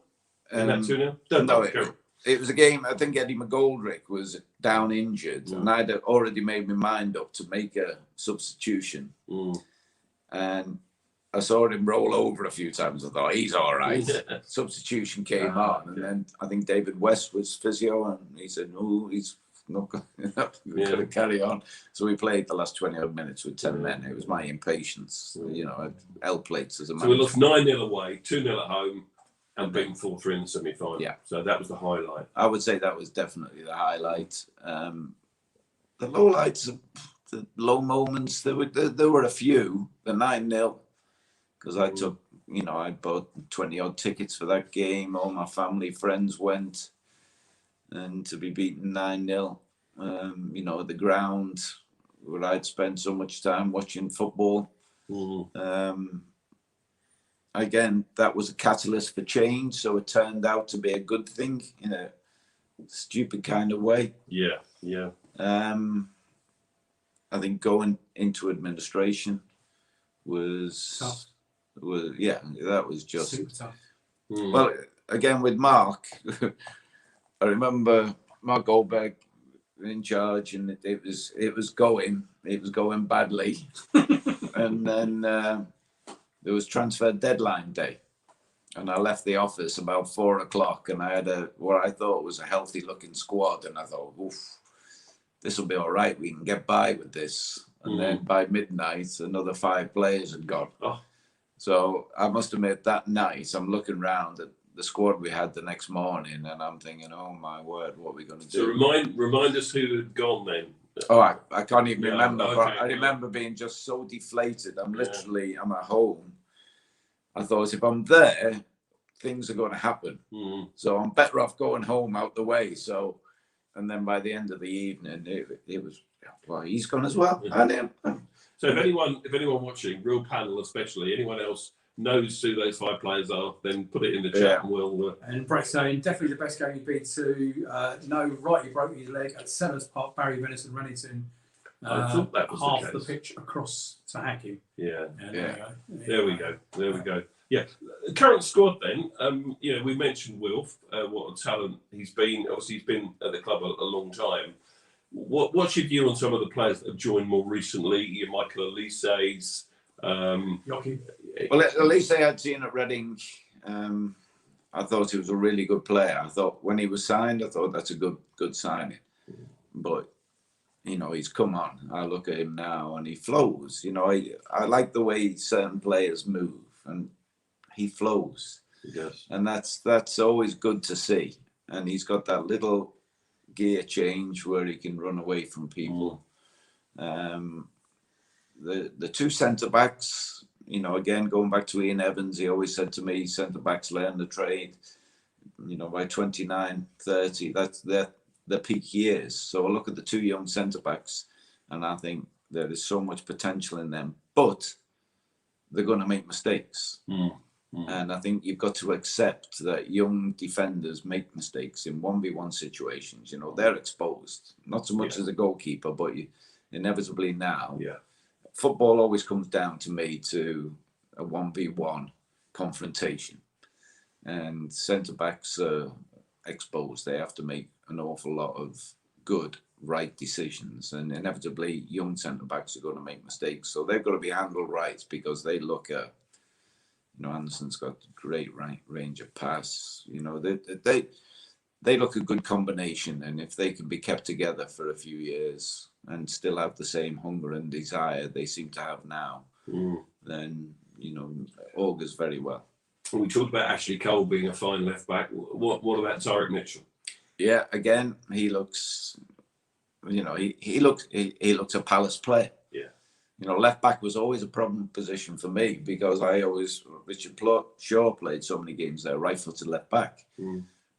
In that 2-0? No, it was a game. I think Eddie McGoldrick was down injured, and I'd already made my mind up to make a substitution. And I saw him roll over a few times. I thought, he's all right. Substitution came on, and then I think David West was physio, and he said, no, he's not going to carry on. So we played the last 20 odd minutes with 10 men. It was my impatience, you know, L plates as a manager. So we lost 9-0 away, 2-0 at home, and beaten 4-3 in the semi-final. Yeah. So that was the highlight. I would say that was definitely the highlight. The low lights, the low moments, there were a few. The 9-0, because I took, you know, I bought 20 odd tickets for that game. All my family, friends went. And to be beaten 9-0, you know, the ground where I'd spent so much time watching football. Again, that was a catalyst for change, so it turned out to be a good thing in a stupid kind of way. Yeah. I think going into administration was tough. That was just Super tough. Well, again with Mark. I remember Mark Goldberg in charge, and it was going badly, and then there was transfer deadline day, and I left the office about 4 o'clock, and I had what I thought was a healthy looking squad, and I thought, oof, this will be all right. We can get by with this. And then by midnight, another 5 players had gone. So I must admit that night, I'm looking round at the squad we had the next morning, and I'm thinking, oh my word, what are we going to do? So remind us who had gone then. Oh, I can't even remember. Okay, but I remember being just so deflated. I'm at home. I thought, if I'm there, things are going to happen. So I'm better off going home out the way. So, and then by the end of the evening, it was, well, he's gone as well. So if anyone watching, real panel especially, anyone else knows who those 5 players are, then put it in the chat and we'll... And Brett saying, definitely the best game you've been to. No, right, he broke his leg at Sellers Park, Barry Venison, Rennington. I thought that was half the pitch across to Hacking. There we go. Yeah, the current squad then, you know, we mentioned Wilf, what a talent he's been. Obviously, he's been at the club a long time. What's your view on some of the players that have joined more recently? Your Michael Elise's, well, Elise I'd seen at Reading. I thought he was a really good player. I thought when he was signed, I thought that's a good signing. But you know, he's come on. I look at him now and he flows. You know, I like the way certain players move, and he flows. Yes. And that's always good to see. And he's got that little gear change where he can run away from people. The 2 centre backs, you know, again going back to Ian Evans, he always said to me, centre backs learn the trade. You know, by 29, 30, that's their peak years. So I look at the 2 young centre backs, and I think there is so much potential in them, but they're going to make mistakes. And I think you've got to accept that young defenders make mistakes in 1v1 situations. You know, they're exposed, not so much as a goalkeeper, but inevitably now. Football always comes down to me to a 1v1 confrontation. And centre-backs are exposed. They have to make an awful lot of good, right decisions. And inevitably, young centre-backs are going to make mistakes. So they've got to be handled right, because they look at, you know, Anderson's got great range of pass. You know, they look a good combination. And if they can be kept together for a few years and still have the same hunger and desire they seem to have now, then, you know, augurs very well. We talked about Ashley Cole being a fine left back. What about Tyrick Mitchell? Yeah, again, he looks, you know, he looks a Palace player. You know, left back was always a problem position for me, because Richard Shaw played so many games there, right-footed left back.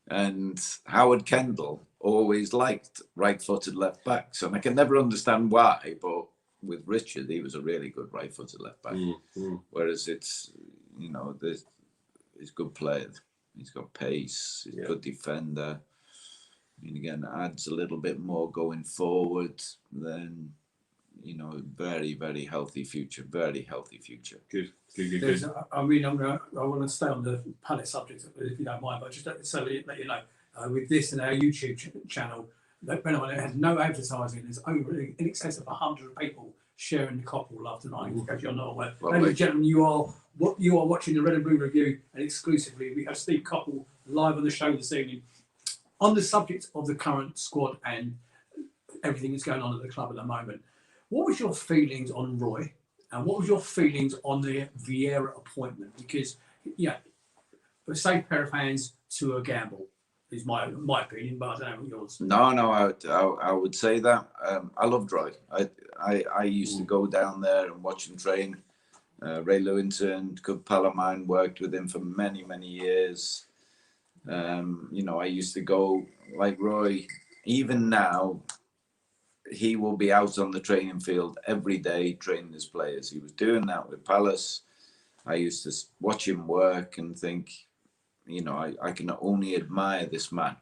And Howard Kendall always liked right-footed left backs. And I can never understand why, but with Richard, he was a really good right-footed left back. Whereas it's, you know, he's a good player. He's got pace, he's a good defender. I mean, again, adds a little bit more going forward than... You know, very, very healthy future. Very healthy future. Good. I mean, I want to stay on the Palace subject, if you don't mind, but just so let you know, with this and our YouTube channel, that it has no advertising. There's over in excess of 100 people sharing the Coppell love tonight. If you're not aware, ladies and gentlemen, you are watching the Red and Blue Review, and exclusively we have Steve Coppell live on the show this evening on the subject of the current squad and everything that's going on at the club at the moment. What was your feelings on Roy, and what was your feelings on the Vieira appointment? Because a safe pair of hands to a gamble is my opinion, but I don't know what yours. No, I would say that. I loved Roy. I used to go down there and watch him train. Ray Lewington, good pal of mine, worked with him for many, many years. I used to go, like Roy, even now, he will be out on the training field every day training his players. He was doing that with Palace. I used to watch him work and think, I can only admire this man.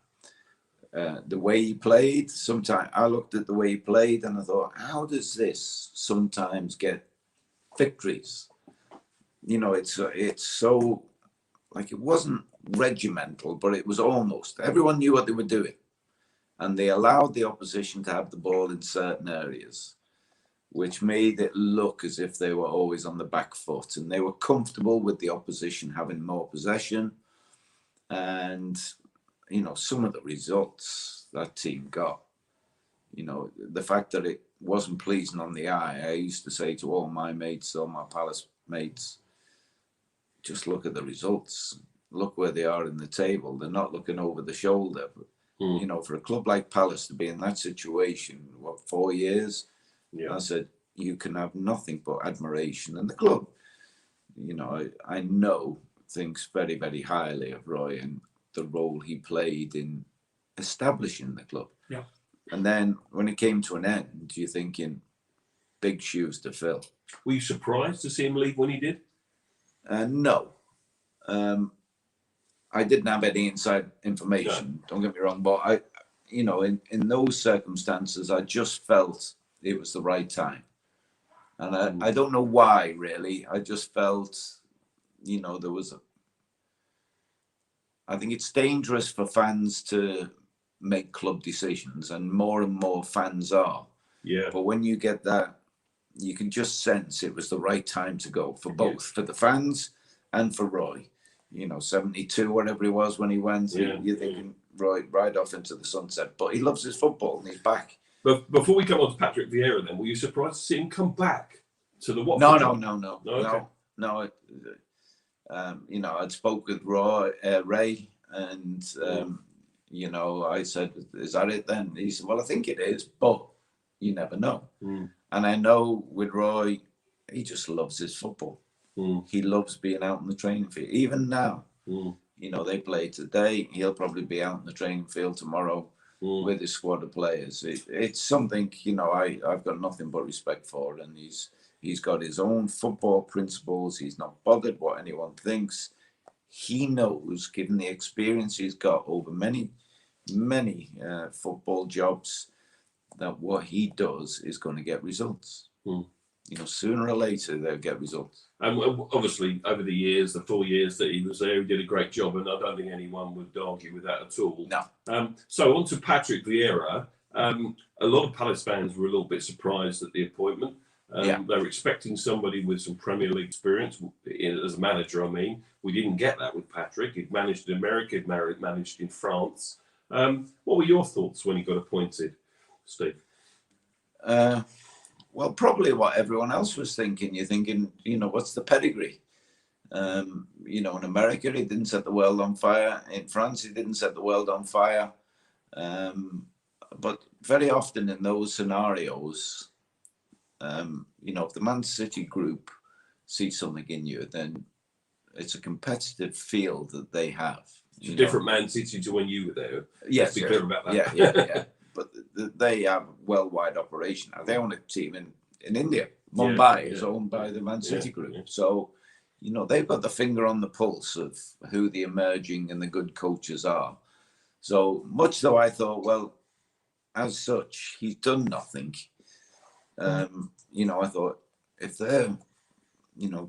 The way he played, sometimes I looked at the way he played and I thought, how does this sometimes get victories? It's so, like, it wasn't regimental, but it was almost. Everyone knew what they were doing. And they allowed the opposition to have the ball in certain areas, which made it look as if they were always on the back foot. And they were comfortable with the opposition having more possession. And, some of the results that team got, the fact that it wasn't pleasing on the eye, I used to say to all my mates, all my Palace mates, just look at the results. Look where they are in the table. They're not looking over the shoulder. For a club like Palace to be in that situation, 4 years? Yeah. I said, you can have nothing but admiration. And the club, I know, thinks very, very highly of Roy and the role he played in establishing the club. Yeah. And then when it came to an end, you're thinking, big shoes to fill. Were you surprised to see him leave when he did? No. I didn't have any inside information, don't get me wrong, but in those circumstances, I just felt it was the right time. And I don't know why, really. I just felt, there was I think it's dangerous for fans to make club decisions, and more fans are. Yeah. But when you get that, you can just sense it was the right time to go for both, for the fans and for Roy. 72, whatever he was when he went, you're thinking, Roy, right off into the sunset. But he loves his football and he's back. But before we come on to Patrick Vieira, then, were you surprised to see him come back to the Watford? No. I'd spoke with Ray, and I said, "Is that it then?" He said, "Well, I think it is, but you never know." And I know with Roy, he just loves his football. He loves being out in the training field. Even now, they play today. He'll probably be out in the training field tomorrow with his squad of players. It's something, I've got nothing but respect for. And he's got his own football principles. He's not bothered what anyone thinks. He knows, given the experience he's got over many, many football jobs, that what he does is going to get results. Sooner or later, they'll get results. And obviously, over the years, the 4 years that he was there, he did a great job, and I don't think anyone would argue with that at all. No. So on to Patrick Vieira. A lot of Palace fans were a little bit surprised at the appointment. They were expecting somebody with some Premier League experience as a manager. I mean, we didn't get that with Patrick. He'd managed in America, he'd managed in France. What were your thoughts when he got appointed, Steve? Well, probably what everyone else was thinking. You're thinking, what's the pedigree? In America, he didn't set the world on fire. In France, he didn't set the world on fire. But very often in those scenarios, if the Man City group sees something in you, then it's a competitive field that they have. It's a different Man City to when you were there. Yes, be clear about that. Yeah. But they have a worldwide operation. They own a team in India. Mumbai is owned by the Man City group. Yeah. So, they've got the finger on the pulse of who the emerging and the good coaches are. So much though I thought, well, as such, he's done nothing. I thought if they're,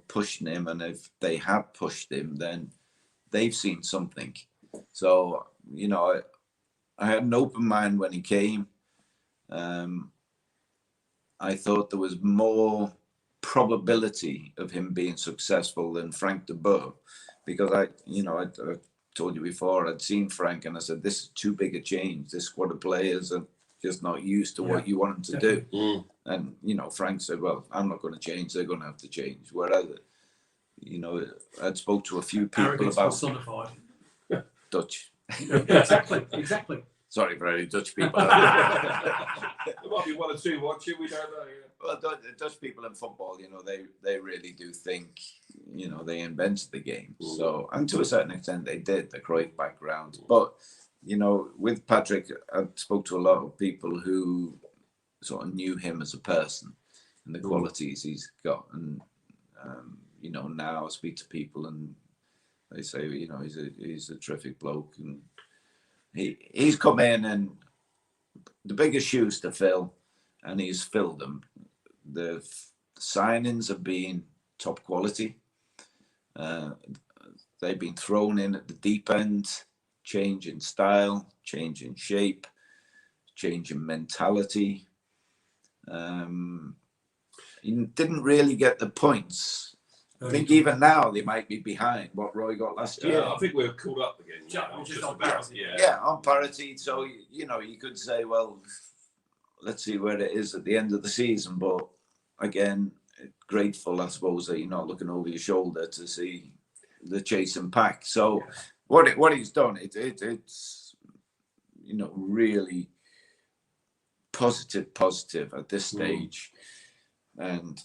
pushing him, and if they have pushed him, then they've seen something. So you know, I had an open mind when he came. I thought there was more probability of him being successful than Frank de Boer, because I told you before, I'd seen Frank and I said, this is too big a change. This squad of players are just not used to what you want them to do. And, you know, Frank said, well, I'm not going to change. They're going to have to change. Whereas, you know, I'd spoke to a few people about personified. Dutch. Exactly. Sorry for any Dutch people. There might be one or two watching, we don't know. Well, Dutch people in football, you know, they really do think, you know, they invented the game. So, and to a certain extent they did, the Cruyff background. But, you know, with Patrick, I spoke to a lot of people who sort of knew him as a person and the qualities he's got. And, you know, now I speak to people and they say, you know, he's a terrific bloke. And he's come in and the biggest shoes to fill, and he's filled them. The signings have been top quality. They've been thrown in at the deep end, change in style, change in shape, change in mentality. He didn't really get the points. I think even now they might be behind what Roy got last year. I think we're caught up again. Just on parity. Yeah, on parity. So, you know, you could say, well, let's see where it is at the end of the season. But again, grateful, I suppose, that you're not looking over your shoulder to see the chasing pack. So what he's done, it's, you know, really positive at this stage. And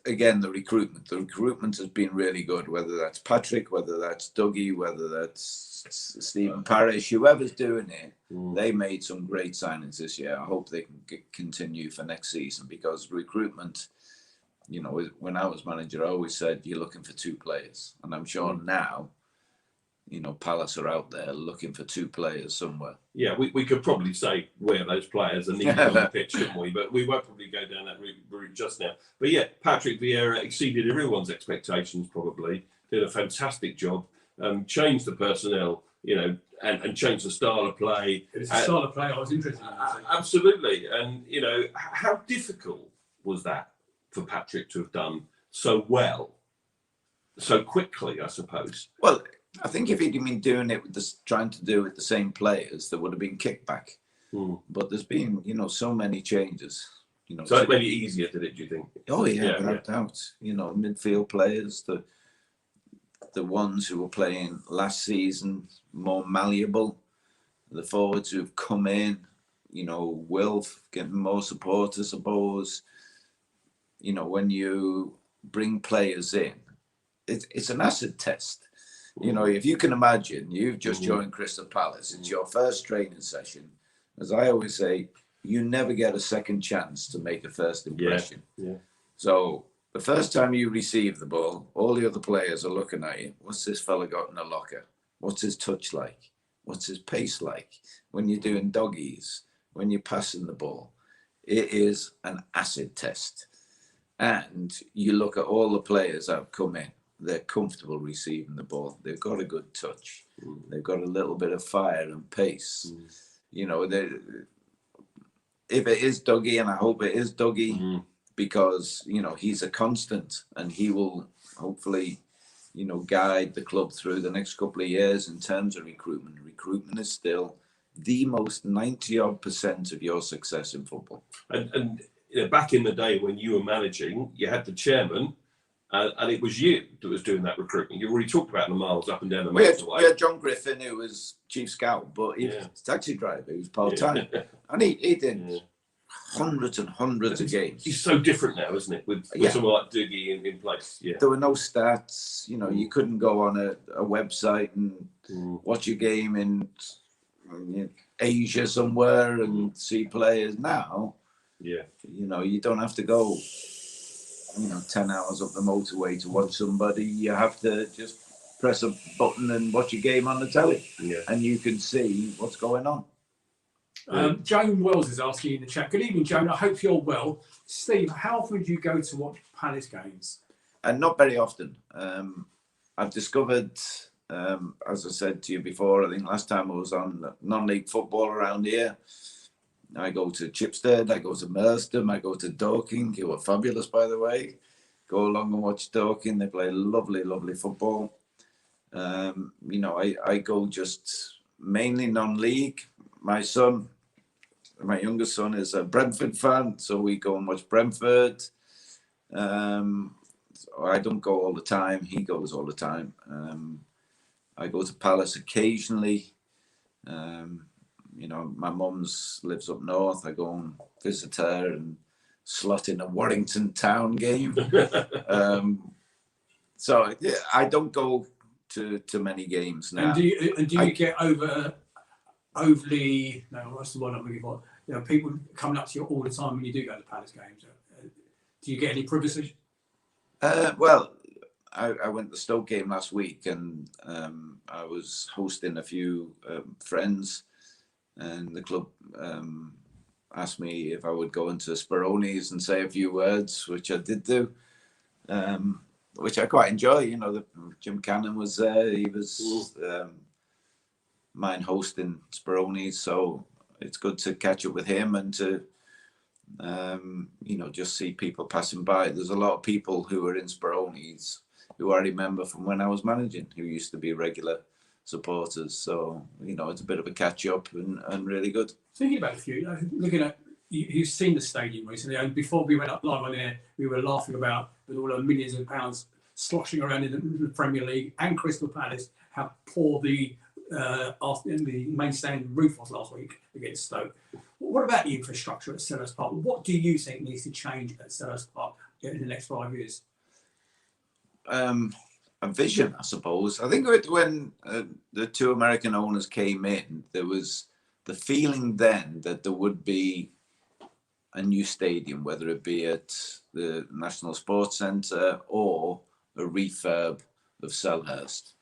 again, the recruitment has been really good, whether that's Patrick, whether that's Dougie, whether that's Stephen Parrish, whoever's doing it. They made some great signings this year. I hope they can continue for next season, because recruitment, you know, when I was manager, I always said you're looking for two players. And I'm sure now, you know, Palace are out there looking for two players somewhere. Yeah, we could probably say where those players are needed on the pitch, couldn't we? But we won't probably go down that route just now. But yeah, Patrick Vieira exceeded everyone's expectations, probably. Did a fantastic job. Changed the personnel, you know, and changed the style of play. It's a style of play I was interested in. Absolutely. And, you know, how difficult was that for Patrick to have done so well, so quickly, I suppose? Well, I think if he'd been doing it with trying to do it with the same players, there would have been kickback. But there's been, you know, so many changes. You know, so it made it easier, did it? Do you think? Oh yeah, without doubt. You know, midfield players, the ones who were playing last season, more malleable. The forwards who've come in, you know, Wilf getting more support, I suppose. You know, when you bring players in, it's an acid test. You know, if you can imagine, you've just joined Crystal Palace. It's your first training session. As I always say, you never get a second chance to make a first impression. Yeah. So the first time you receive the ball, all the other players are looking at you. What's this fella got in the locker? What's his touch like? What's his pace like? When you're doing doggies, when you're passing the ball, it is an acid test. And you look at all the players that have come in. They're comfortable receiving the ball. They've got a good touch. They've got a little bit of fire and pace. You know, if it is Dougie, and I hope it is Dougie, because, you know, he's a constant and he will hopefully, you know, guide the club through the next couple of years in terms of recruitment. Recruitment is still the most 90% of your success in football. And you know, back in the day when you were managing, you had the chairman, and it was you that was doing that recruitment. You already talked about the miles up and down the motorway. We had John Griffin, who was chief scout, but he was a taxi driver. He was part-time. And he did hundreds and hundreds of games. He's so different now, isn't it? With someone like Dougie in place. Yeah. There were no stats. You know, you couldn't go on a website and watch a game in Asia somewhere and see players. Now, you know, you don't have to go 10 hours up the motorway to watch somebody. You have to just press a button and watch a game on the telly, and you can see what's going on. Joan Wells is asking in the chat. Good evening, Joan. I hope you're well. Steve, how often do you go to watch Palace games? And not very often. I've discovered as I said to you before, I think last time I was on non-league football around here, I go to Chipstead, I go to Merstham, I go to Dorking, who are fabulous, by the way. Go along and watch Dorking. They play lovely, lovely football. I go just mainly non-league. My youngest son is a Brentford fan, so we go and watch Brentford. So I don't go all the time. He goes all the time. I go to Palace occasionally. My mum's lives up north. I go and visit her and slot in a Warrington Town game. So yeah, I don't go to many games now. And do you get overly? No, what's the word I'm looking for? People coming up to you all the time when you do go to Palace games. Do you get any privacy? Well, I went to the Stoke game last week, and I was hosting a few friends, and the club asked me if I would go into Speroni's and say a few words, which I did do, which I quite enjoy. Jim Cannon was there. He was mine hosting Speroni's, so it's good to catch up with him and to just see people passing by. There's a lot of people who are in Speroni's who I remember from when I was managing, who used to be regular supporters. So, it's a bit of a catch up and really good. Thinking about a few, looking at, you've seen the stadium recently, and before we went up live on air, we were laughing about with all the millions of pounds sloshing around in the Premier League and Crystal Palace, how poor the main stand roof was last week against Stoke. What about the infrastructure at Selhurst Park? What do you think needs to change at Selhurst Park in the next 5 years? A vision, I suppose. I think when the two American owners came in, there was the feeling then that there would be a new stadium, whether it be at the National Sports Centre or a refurb of Selhurst.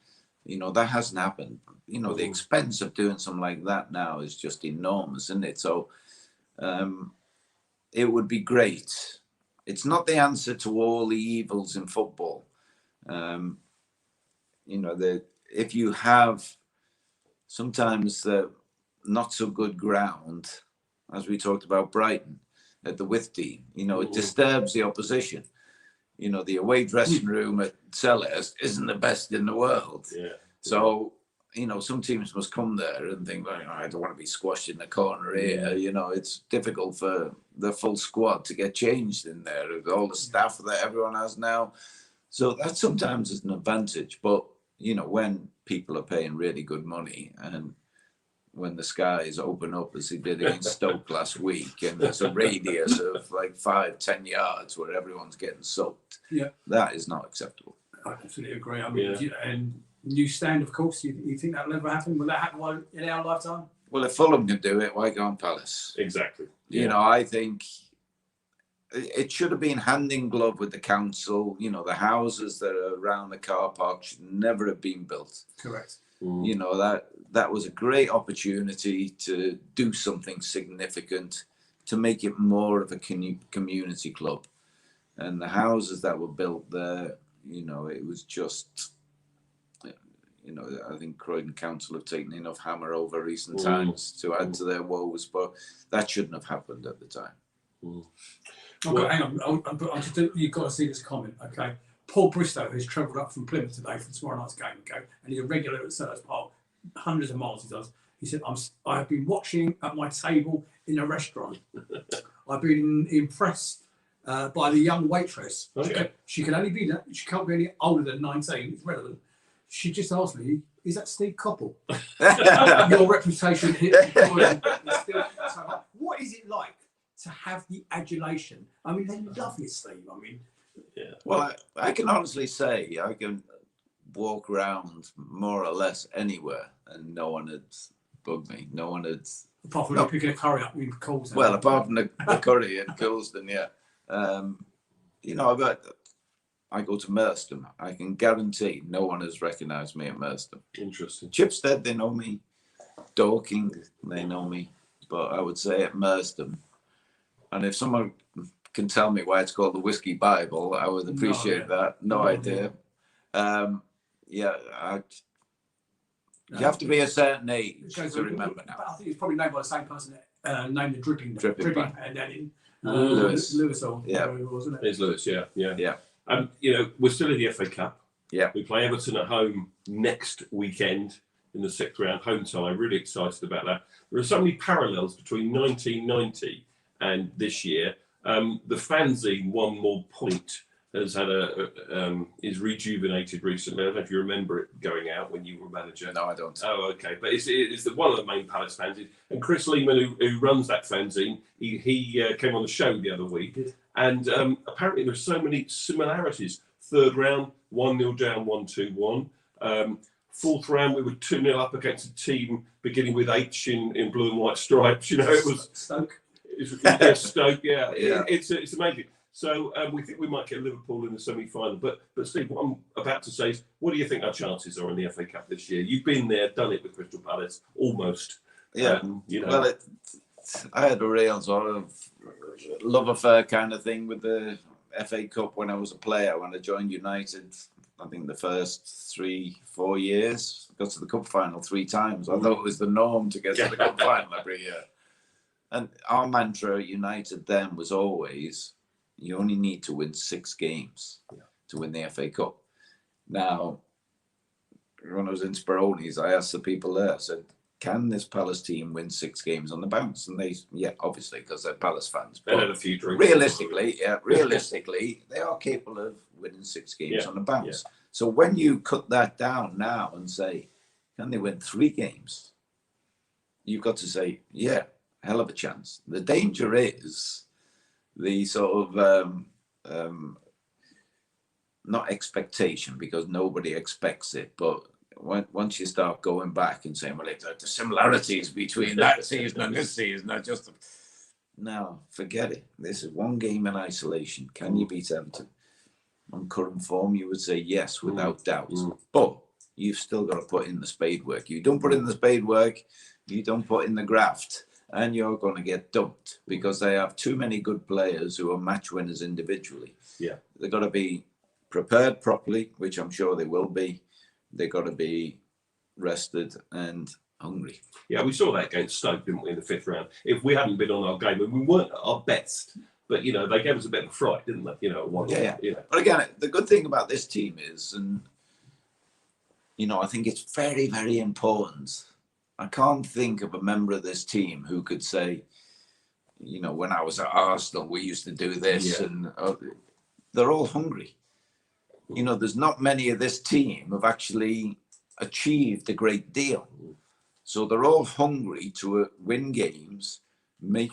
That hasn't happened. The expense of doing something like that now is just enormous, isn't it? So it would be great. It's not the answer to all the evils in football. If you have sometimes the not so good ground, as we talked about Brighton at the Withdean, it disturbs the opposition. The away dressing room at Selhurst isn't the best in the world. Yeah. So, some teams must come there and think, well, I don't want to be squashed in the corner here. It's difficult for the full squad to get changed in there, all the staff that everyone has now. So that sometimes is an advantage. But, when people are paying really good money and when the skies open up as they did against Stoke last week, and there's a radius of like 5-10 yards where everyone's getting soaked, that is not acceptable. I absolutely agree. I mean, and new stand, of course. You think that'll ever happen? Will that happen in our lifetime? Well, if Fulham can do it, why go on Palace? Exactly. I think it should have been hand in glove with the council. The houses that are around the car park should never have been built. Correct. That was a great opportunity to do something significant, to make it more of a community club. And the houses that were built there, it was just, I think Croydon Council have taken enough hammer over recent times to add to their woes, but that shouldn't have happened at the time. Okay, hang on. You've got to see this comment, okay? Paul Bristow has travelled up from Plymouth today for tomorrow night's game, okay? And he's a regular at Selhurst Park, hundreds of miles he does. He said, I have been watching at my table in a restaurant. I've been impressed by the young waitress. Okay. She can't be any older than 19. It's relevant. She just asked me, is that Steve Coppell? Your reputation here. So, what is it like to have the adulation? I mean, they love you, Steve. I mean, Well, I can honestly say I can walk around more or less anywhere and no one had bugged me. No one had... Apart from picking a curry up in Colston. Well, apart from the curry in Colston, but I go to Merstham. I can guarantee no one has recognised me at Merstham. Interesting. Chipstead, they know me. Dorking, they know me. But I would say at Merstham, and if someone can tell me why it's called the Whiskey Bible, I would appreciate that. No idea. You have to be a certain age shows to remember now. I think it's probably named by the same person that named the dripping and then Lewis. Lewis or Yeah. whatever it was, wasn't it? It's Lewis, yeah. Yeah. You know, we're still in the FA Cup. Yeah. We play Everton at home next weekend in the 6th round, home tie. Really excited about that. There are so many parallels between 1990 and this year. The fanzine One More Point has had is rejuvenated recently. I don't know if you remember it going out when you were manager. No, I don't. Oh, okay. But it's one of the main Palace fanzines. And Chris Lehman, who runs that fanzine, he came on the show the other week. And apparently there's so many similarities. 3rd round, 1-0 down, 1-2-1. 4th round, we were 2-0 up against a team beginning with H in blue and white stripes. You know, it was Stoke. Stoke, yeah. Yeah. It's amazing. So we think we might get Liverpool in the semi-final. But Steve, what I'm about to say is, what do you think our chances are in the FA Cup this year? You've been there, done it with Crystal Palace, almost. Yeah. You know. Well, I had a real sort of love affair kind of thing with the FA Cup when I was a player. When I joined United, I think the first 3-4 years, got to the cup final 3 times. I thought it was the norm to get to the cup final every year. And our mantra at United then was always, you only need to win 6 games to win the FA Cup. Now, when I was in Speroni's, I asked the people there, I said, can this Palace team win 6 games on the bounce? And they, obviously, because they're Palace fans. They had a few drinks. Realistically, they are capable of winning 6 games on the bounce. Yeah. So when you cut that down now and say, can they win 3 games? You've got to say, hell of a chance. The danger is the sort of not expectation, because nobody expects it, but once you start going back and saying, well, the similarities between that season and this season are just no, forget it. This is 1 game in isolation. Can you beat Everton? On current form, you would say yes, without doubt. But you've still got to put in the spade work. You don't put in the spade work, you don't put in the graft, and you're going to get dumped, because they have too many good players who are match winners individually. Yeah, they've got to be prepared properly, which I'm sure they will be. They've got to be rested and hungry. Yeah, we saw that against Stoke, didn't we, in the 5th round? If we hadn't been on our game, and we weren't at our best, but, you know, they gave us a bit of a fright, didn't they? You know, But again, the good thing about this team is, and, you know, I think it's very, very important. I can't think of a member of this team who could say, you know, when I was at Arsenal, we used to do this, and they're all hungry. You know, there's not many of this team have actually achieved a great deal. So they're all hungry to win games, make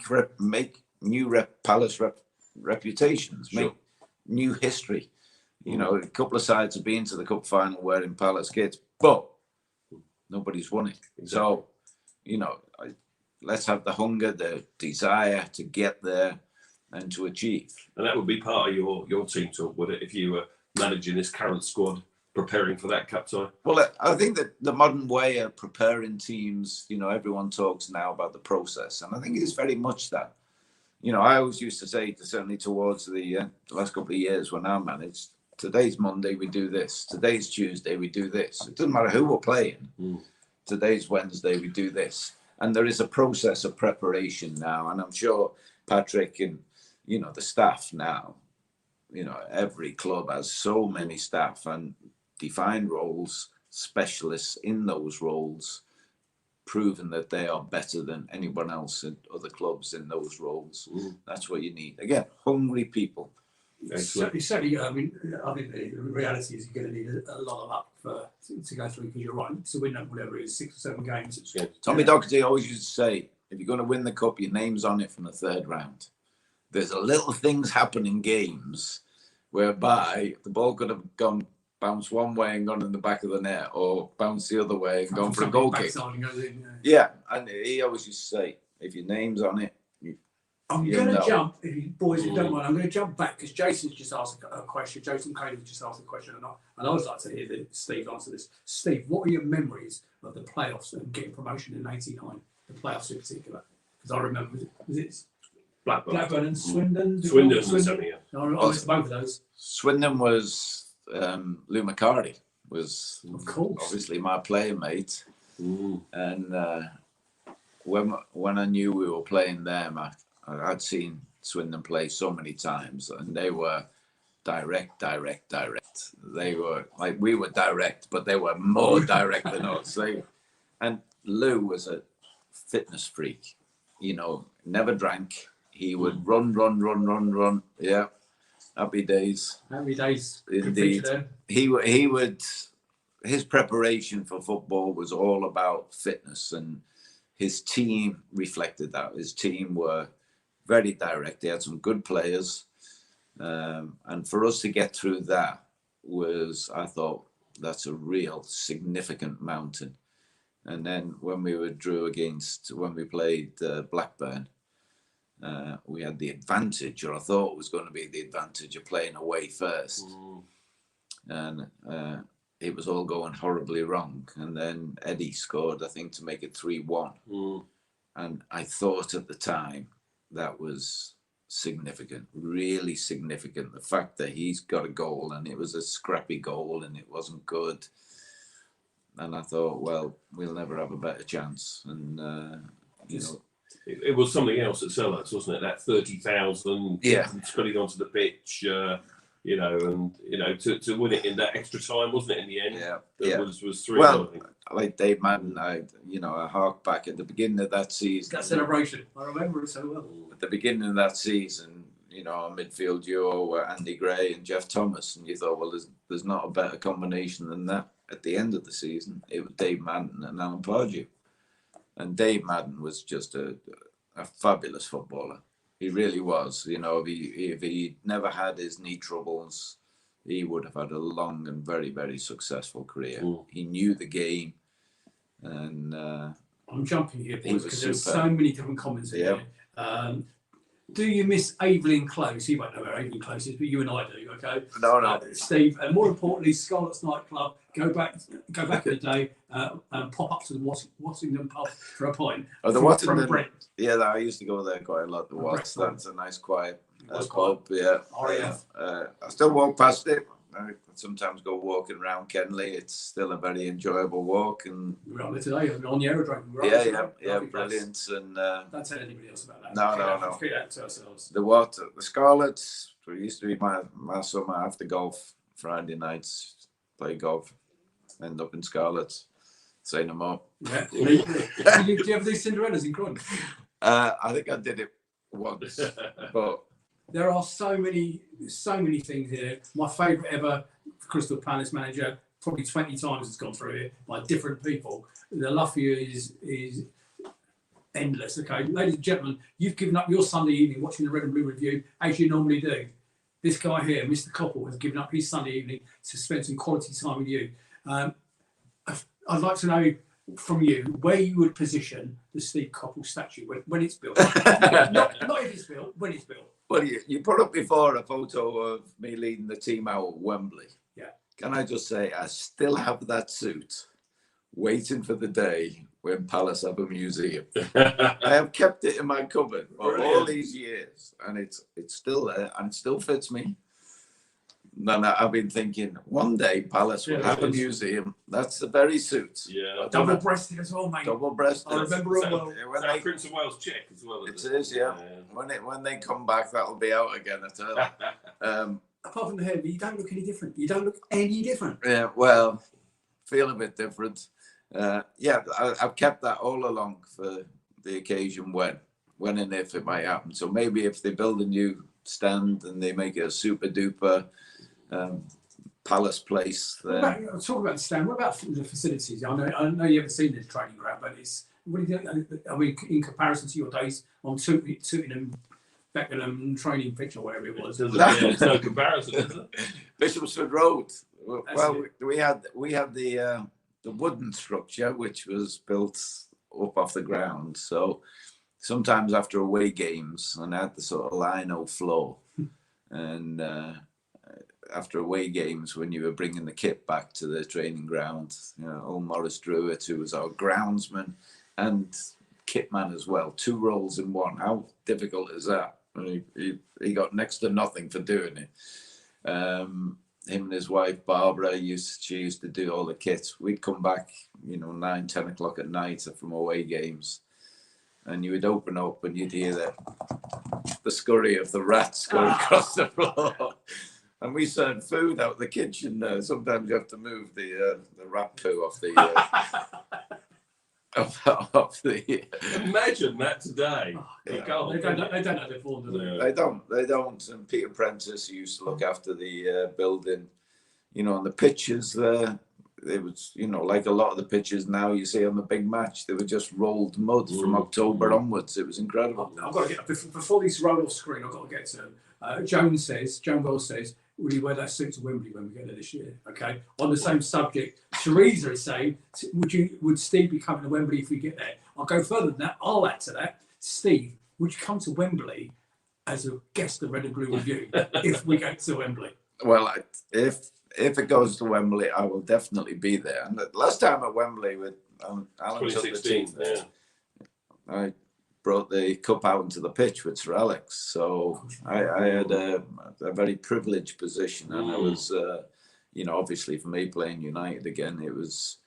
new Palace reputations, make new history. You know, a couple of sides have been to the cup final wearing Palace kits, but nobody's won it. So, you know, let's have the hunger, the desire to get there and to achieve. And that would be part of your team talk, would it, if you were managing this current squad, preparing for that cup tie? Well, I think that the modern way of preparing teams, you know, everyone talks now about the process, and I think it's very much that. You know, I always used to say, certainly towards the last couple of years when I managed, today's Monday, we do this. Today's Tuesday, we do this. It doesn't matter who we're playing. Today's Wednesday, we do this. And there is a process of preparation now, and I'm sure Patrick and, you know, the staff now, you know, every club has so many staff and defined roles, specialists in those roles, proven that they are better than anyone else in other clubs in those roles. That's what you need. Again, hungry people. Certainly, I mean, the reality is you're going to need a lot of luck to go through, because you're right, to win whatever it is, 6 or 7 games. Tommy Docherty always used to say, if you're going to win the cup, your name's on it from the 3rd round. There's a little things happen in games whereby the ball could have bounced one way and gone in the back of the net, or bounced the other way and gone for a goal kick. And he always used to say, if your name's on it, I'm going to jump, if you boys don't mind, I'm going to jump back, because Jason's just asked a question. Jason Craig just asked a question, and I would like to hear Steve answer this. Steve, what are your memories of the playoffs and getting promotion in '89? The playoffs in particular, because I remember, was it Blackburn and Swindon? Swindon was something, yeah. I both of those. Swindon was Lou McCarty was, of course, obviously my player mate. And when I knew we were playing them, I'd seen Swindon play so many times, and they were direct. They were like, we were direct, but they were more direct than us. And Lou was a fitness freak, never drank. He would run. Yeah. Happy days. Happy days. Indeed. His preparation for football was all about fitness, and his team reflected that. His team were very direct. They had some good players. And for us to get through that I thought, that's a real significant mountain. And then when we played Blackburn, we had the advantage, or I thought it was going to be the advantage of playing away first. And it was all going horribly wrong. And then Eddie scored, I think, to make it 3-1. And I thought at the time that was significant, really significant. The fact that he's got a goal, and it was a scrappy goal, and it wasn't good. And I thought, well, we'll never have a better chance. And, It was something else at Selhurst, wasn't it? That 30,000 spilling onto the pitch, to win it in that extra time, wasn't it? In the end, was 3. Well, like Dave Madden, I hark back at the beginning of that season. That celebration, I remember it so well. At the beginning of that season, our midfield duo were Andy Gray and Jeff Thomas, and you thought, well, there's not a better combination than that. At the end of the season, it was Dave Madden and Alan Pardew. And Dave Madden was just a fabulous footballer. He really was. If he never had his knee troubles, he would have had a long and very, very successful career. He knew the game. And I'm jumping here because there's so many different comments in here. Do you miss Evelyn Close? You won't know where Evelyn Close is, but you and I do, okay? No. Steve, and more importantly, Scarlett's nightclub. Go back in the day and pop up to the Wattingham pub for a pint. Oh, the Wattingham. Brent. Yeah, I used to go there quite a lot. The Watts, that's a nice quiet pub. Yeah. I still walk past it. I sometimes go walking around Kenley. It's still a very enjoyable walk. And we're on there today. We're on the aerodrome. Yeah, brilliant. And don't tell anybody else about that. No. Keep that to ourselves. The Scarlets. It used to be my summer after golf. Friday nights, play golf. End up in Scarlets. Say no more. Yeah. Do you ever do Cinderellas in Croydon? I think I did it once, but. There are so many things here. My favourite ever Crystal Palace manager, probably 20 times has gone through here by different people. The love for you is endless. Okay, ladies and gentlemen, you've given up your Sunday evening watching the Red and Blue Review, as you normally do. This guy here, Mr. Coppell, has given up his Sunday evening to spend some quality time with you. I'd like to know from you where you would position the Steve Coppell statue when it's built. not if it's built, when it's built. Well, you put up before a photo of me leading the team out at Wembley. Yeah. Can I just say, I still have that suit waiting for the day when Palace have a museum. I have kept it in my cupboard for all these years, and it's still there, and it still fits me. And I've been thinking, one day Palace will have a museum. That's the very suit. Yeah. Double-breasted as well, mate. Double-breasted. I remember it well. When Prince of Wales check as well. It is, yeah. When they come back, that'll be out again, I tell you. Apart from the hair, you don't look any different. You don't look any different. Yeah, well, feel a bit different. I've kept that all along for the occasion when and if it might happen. So maybe if they build a new stand and they make it a super duper Palace place. Talk about the stand. What about the facilities? I know you haven't seen the training ground, but what do you think? I mean, in comparison to your days on Tooting Beckenham training pitch or whatever it was. There's no comparison, is there? Bishopsford Road. Well, we had the wooden structure which was built up off the ground. So sometimes after away games, and I had the sort of lino floor, and after away games, when you were bringing the kit back to the training ground, old Maurice Druitt, who was our groundsman and kitman as well, 2 roles in one. How difficult is that? He got next to nothing for doing it. him and his wife Barbara she used to do all the kits. We'd come back, 9-10 o'clock at night from away games, and you would open up and you'd hear the scurry of the rats going across the floor. And we served food out the kitchen. Sometimes you have to move the rat poo off the off the. Imagine that today. They don't have their form, do they? They don't. And Peter Prentice used to look after the building. On the pitches there, it was, like a lot of the pitches now you see on the big match, they were just rolled mud from October onwards. It was incredible. I've got to get before these roll off screen. I've got to get to them. Joan Wells says, will you wear that suit to Wembley when we get there this year? Okay. On the same subject, Teresa is saying, would Steve be coming to Wembley if we get there? I'll go further than that. I'll add to that. Steve, would you come to Wembley as a guest of Red and Blue Review if we go to Wembley? Well, if it goes to Wembley, I will definitely be there. And the last time at Wembley with Alan took the team, I brought the cup out into the pitch with Sir Alex. So I had a very privileged position, and I was, obviously for me playing United again, it was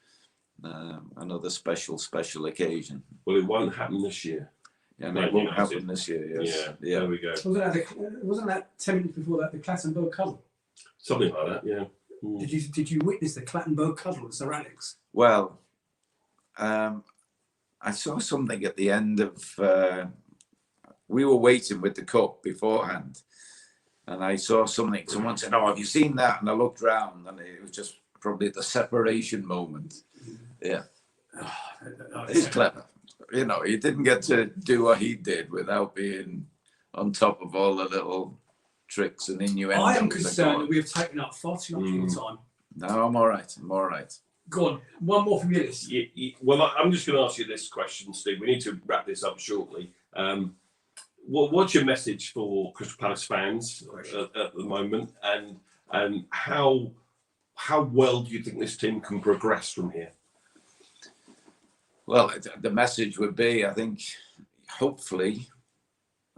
another special occasion. Well, it won't happen this year. Yeah, and it won't happen this year. Yes. Yeah, there we go. Wasn't that 10 minutes before that the Clattenburg cuddle? Something like that, yeah. Did you witness the Clattenburg cuddle with Sir Alex? Well, I saw something at the end of. We were waiting with the cup beforehand, and I saw something. Someone said, "Oh, have you seen that?" And I looked round, and it was just probably the separation moment. Yeah, he's clever. He didn't get to do what he did without being on top of all the little tricks and innuendos. I am concerned that we have taken up far too much of your time. No, I'm all right. Go on, one more from you. Well, I'm just going to ask you this question, Steve. We need to wrap this up shortly. What's your message for Crystal Palace fans at the moment, and how well do you think this team can progress from here? Well, the message would be, I think, hopefully,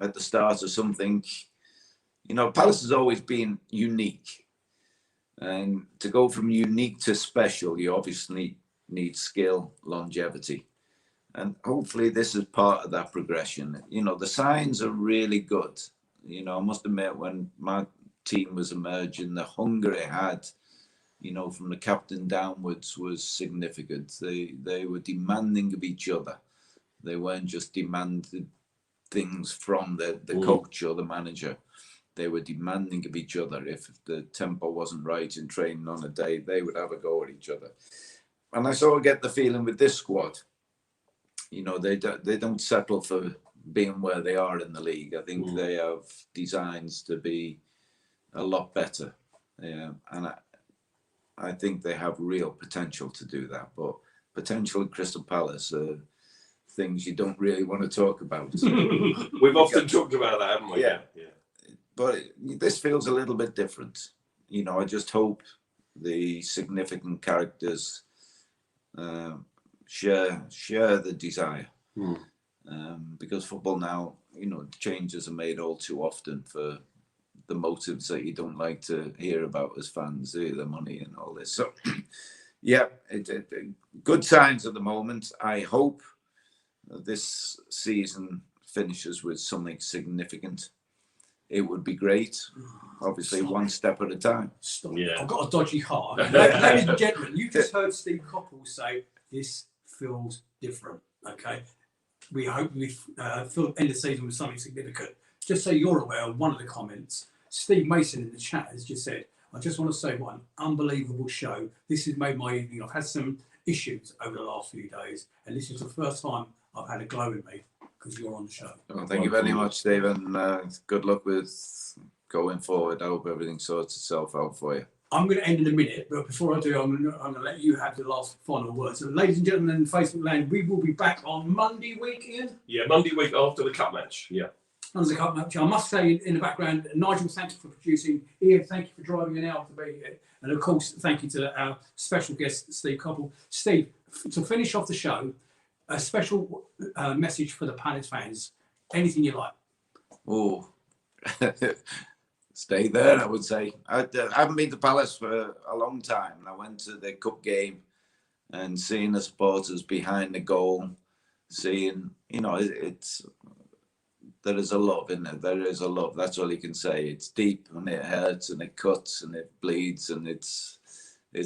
at the start of something. Palace has always been unique. And to go from unique to special, you obviously need skill, longevity. And hopefully this is part of that progression. The signs are really good. I must admit, when my team was emerging, the hunger it had, from the captain downwards was significant. They were demanding of each other. They weren't just demanding things from the coach or the manager. They were demanding of each other. If the tempo wasn't right in training on a day, they would have a go at each other. And I sort of get the feeling with this squad, they don't settle for being where they are in the league. I think they have designs to be a lot better. And I think they have real potential to do that. But potential at Crystal Palace are things you don't really want to talk about. We've often talked about that, haven't we? Yeah. But this feels a little bit different. I just hope the significant characters share the desire. Because football now, changes are made all too often for the motives that you don't like to hear about as fans, the money and all this. So, good signs at the moment. I hope this season finishes with something significant. It would be great. Obviously, one step at a time. Stop. Yeah. I've got a dodgy heart. Ladies and gentlemen, you just heard Steve Coppell say, this feels different, okay? We hope we feel end of season with something significant. Just so you're aware of one of the comments, Steve Mason in the chat has just said, I just want to say one unbelievable show. This has made my evening. I've had some issues over the last few days, and this is the first time I've had a glow in me because you're on the show. Well, thank you very much, Stephen. Good luck with going forward. I hope everything sorts itself out for you. I'm going to end in a minute, but before I do, I'm going to let you have the last final word. So, ladies and gentlemen in Facebook land, we will be back on Monday week, Ian? Yeah, Monday week after the cup match, yeah. After the cup match. I must say in the background, Nigel, thank you for producing. Ian, thank you for driving an hour to be here. And of course, thank you to our special guest, Steve Coppell. Steve, to finish off the show, a special message for the Palace fans. Anything you like. Oh, stay there, I would say. I haven't been to Palace for a long time. I went to the cup game and seeing the supporters behind the goal, seeing, you know, it's there is a love in it. There is a love. That's all you can say. It's deep and it hurts and it cuts and it bleeds and it's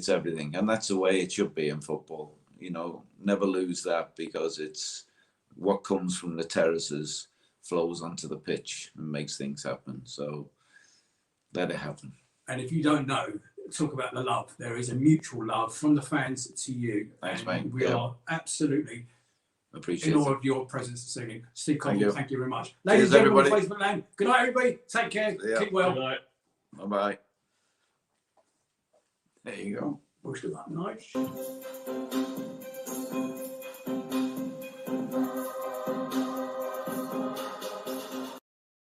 everything. And that's the way it should be in football. You know, never lose that, because it's what comes from the terraces flows onto the pitch and makes things happen. So let it happen. And if you don't know, talk about the love. There is a mutual love from the fans to you. Thanks, and mate. we are absolutely Appreciate in awe it. of your presence this evening. Steve Thank Cobble, you. thank you very much. Cheers, Ladies and gentlemen, everybody. Facebook land. Good night, everybody. Take care. Yeah. Keep well. Good night. Bye-bye. There you go. Push the button. Night.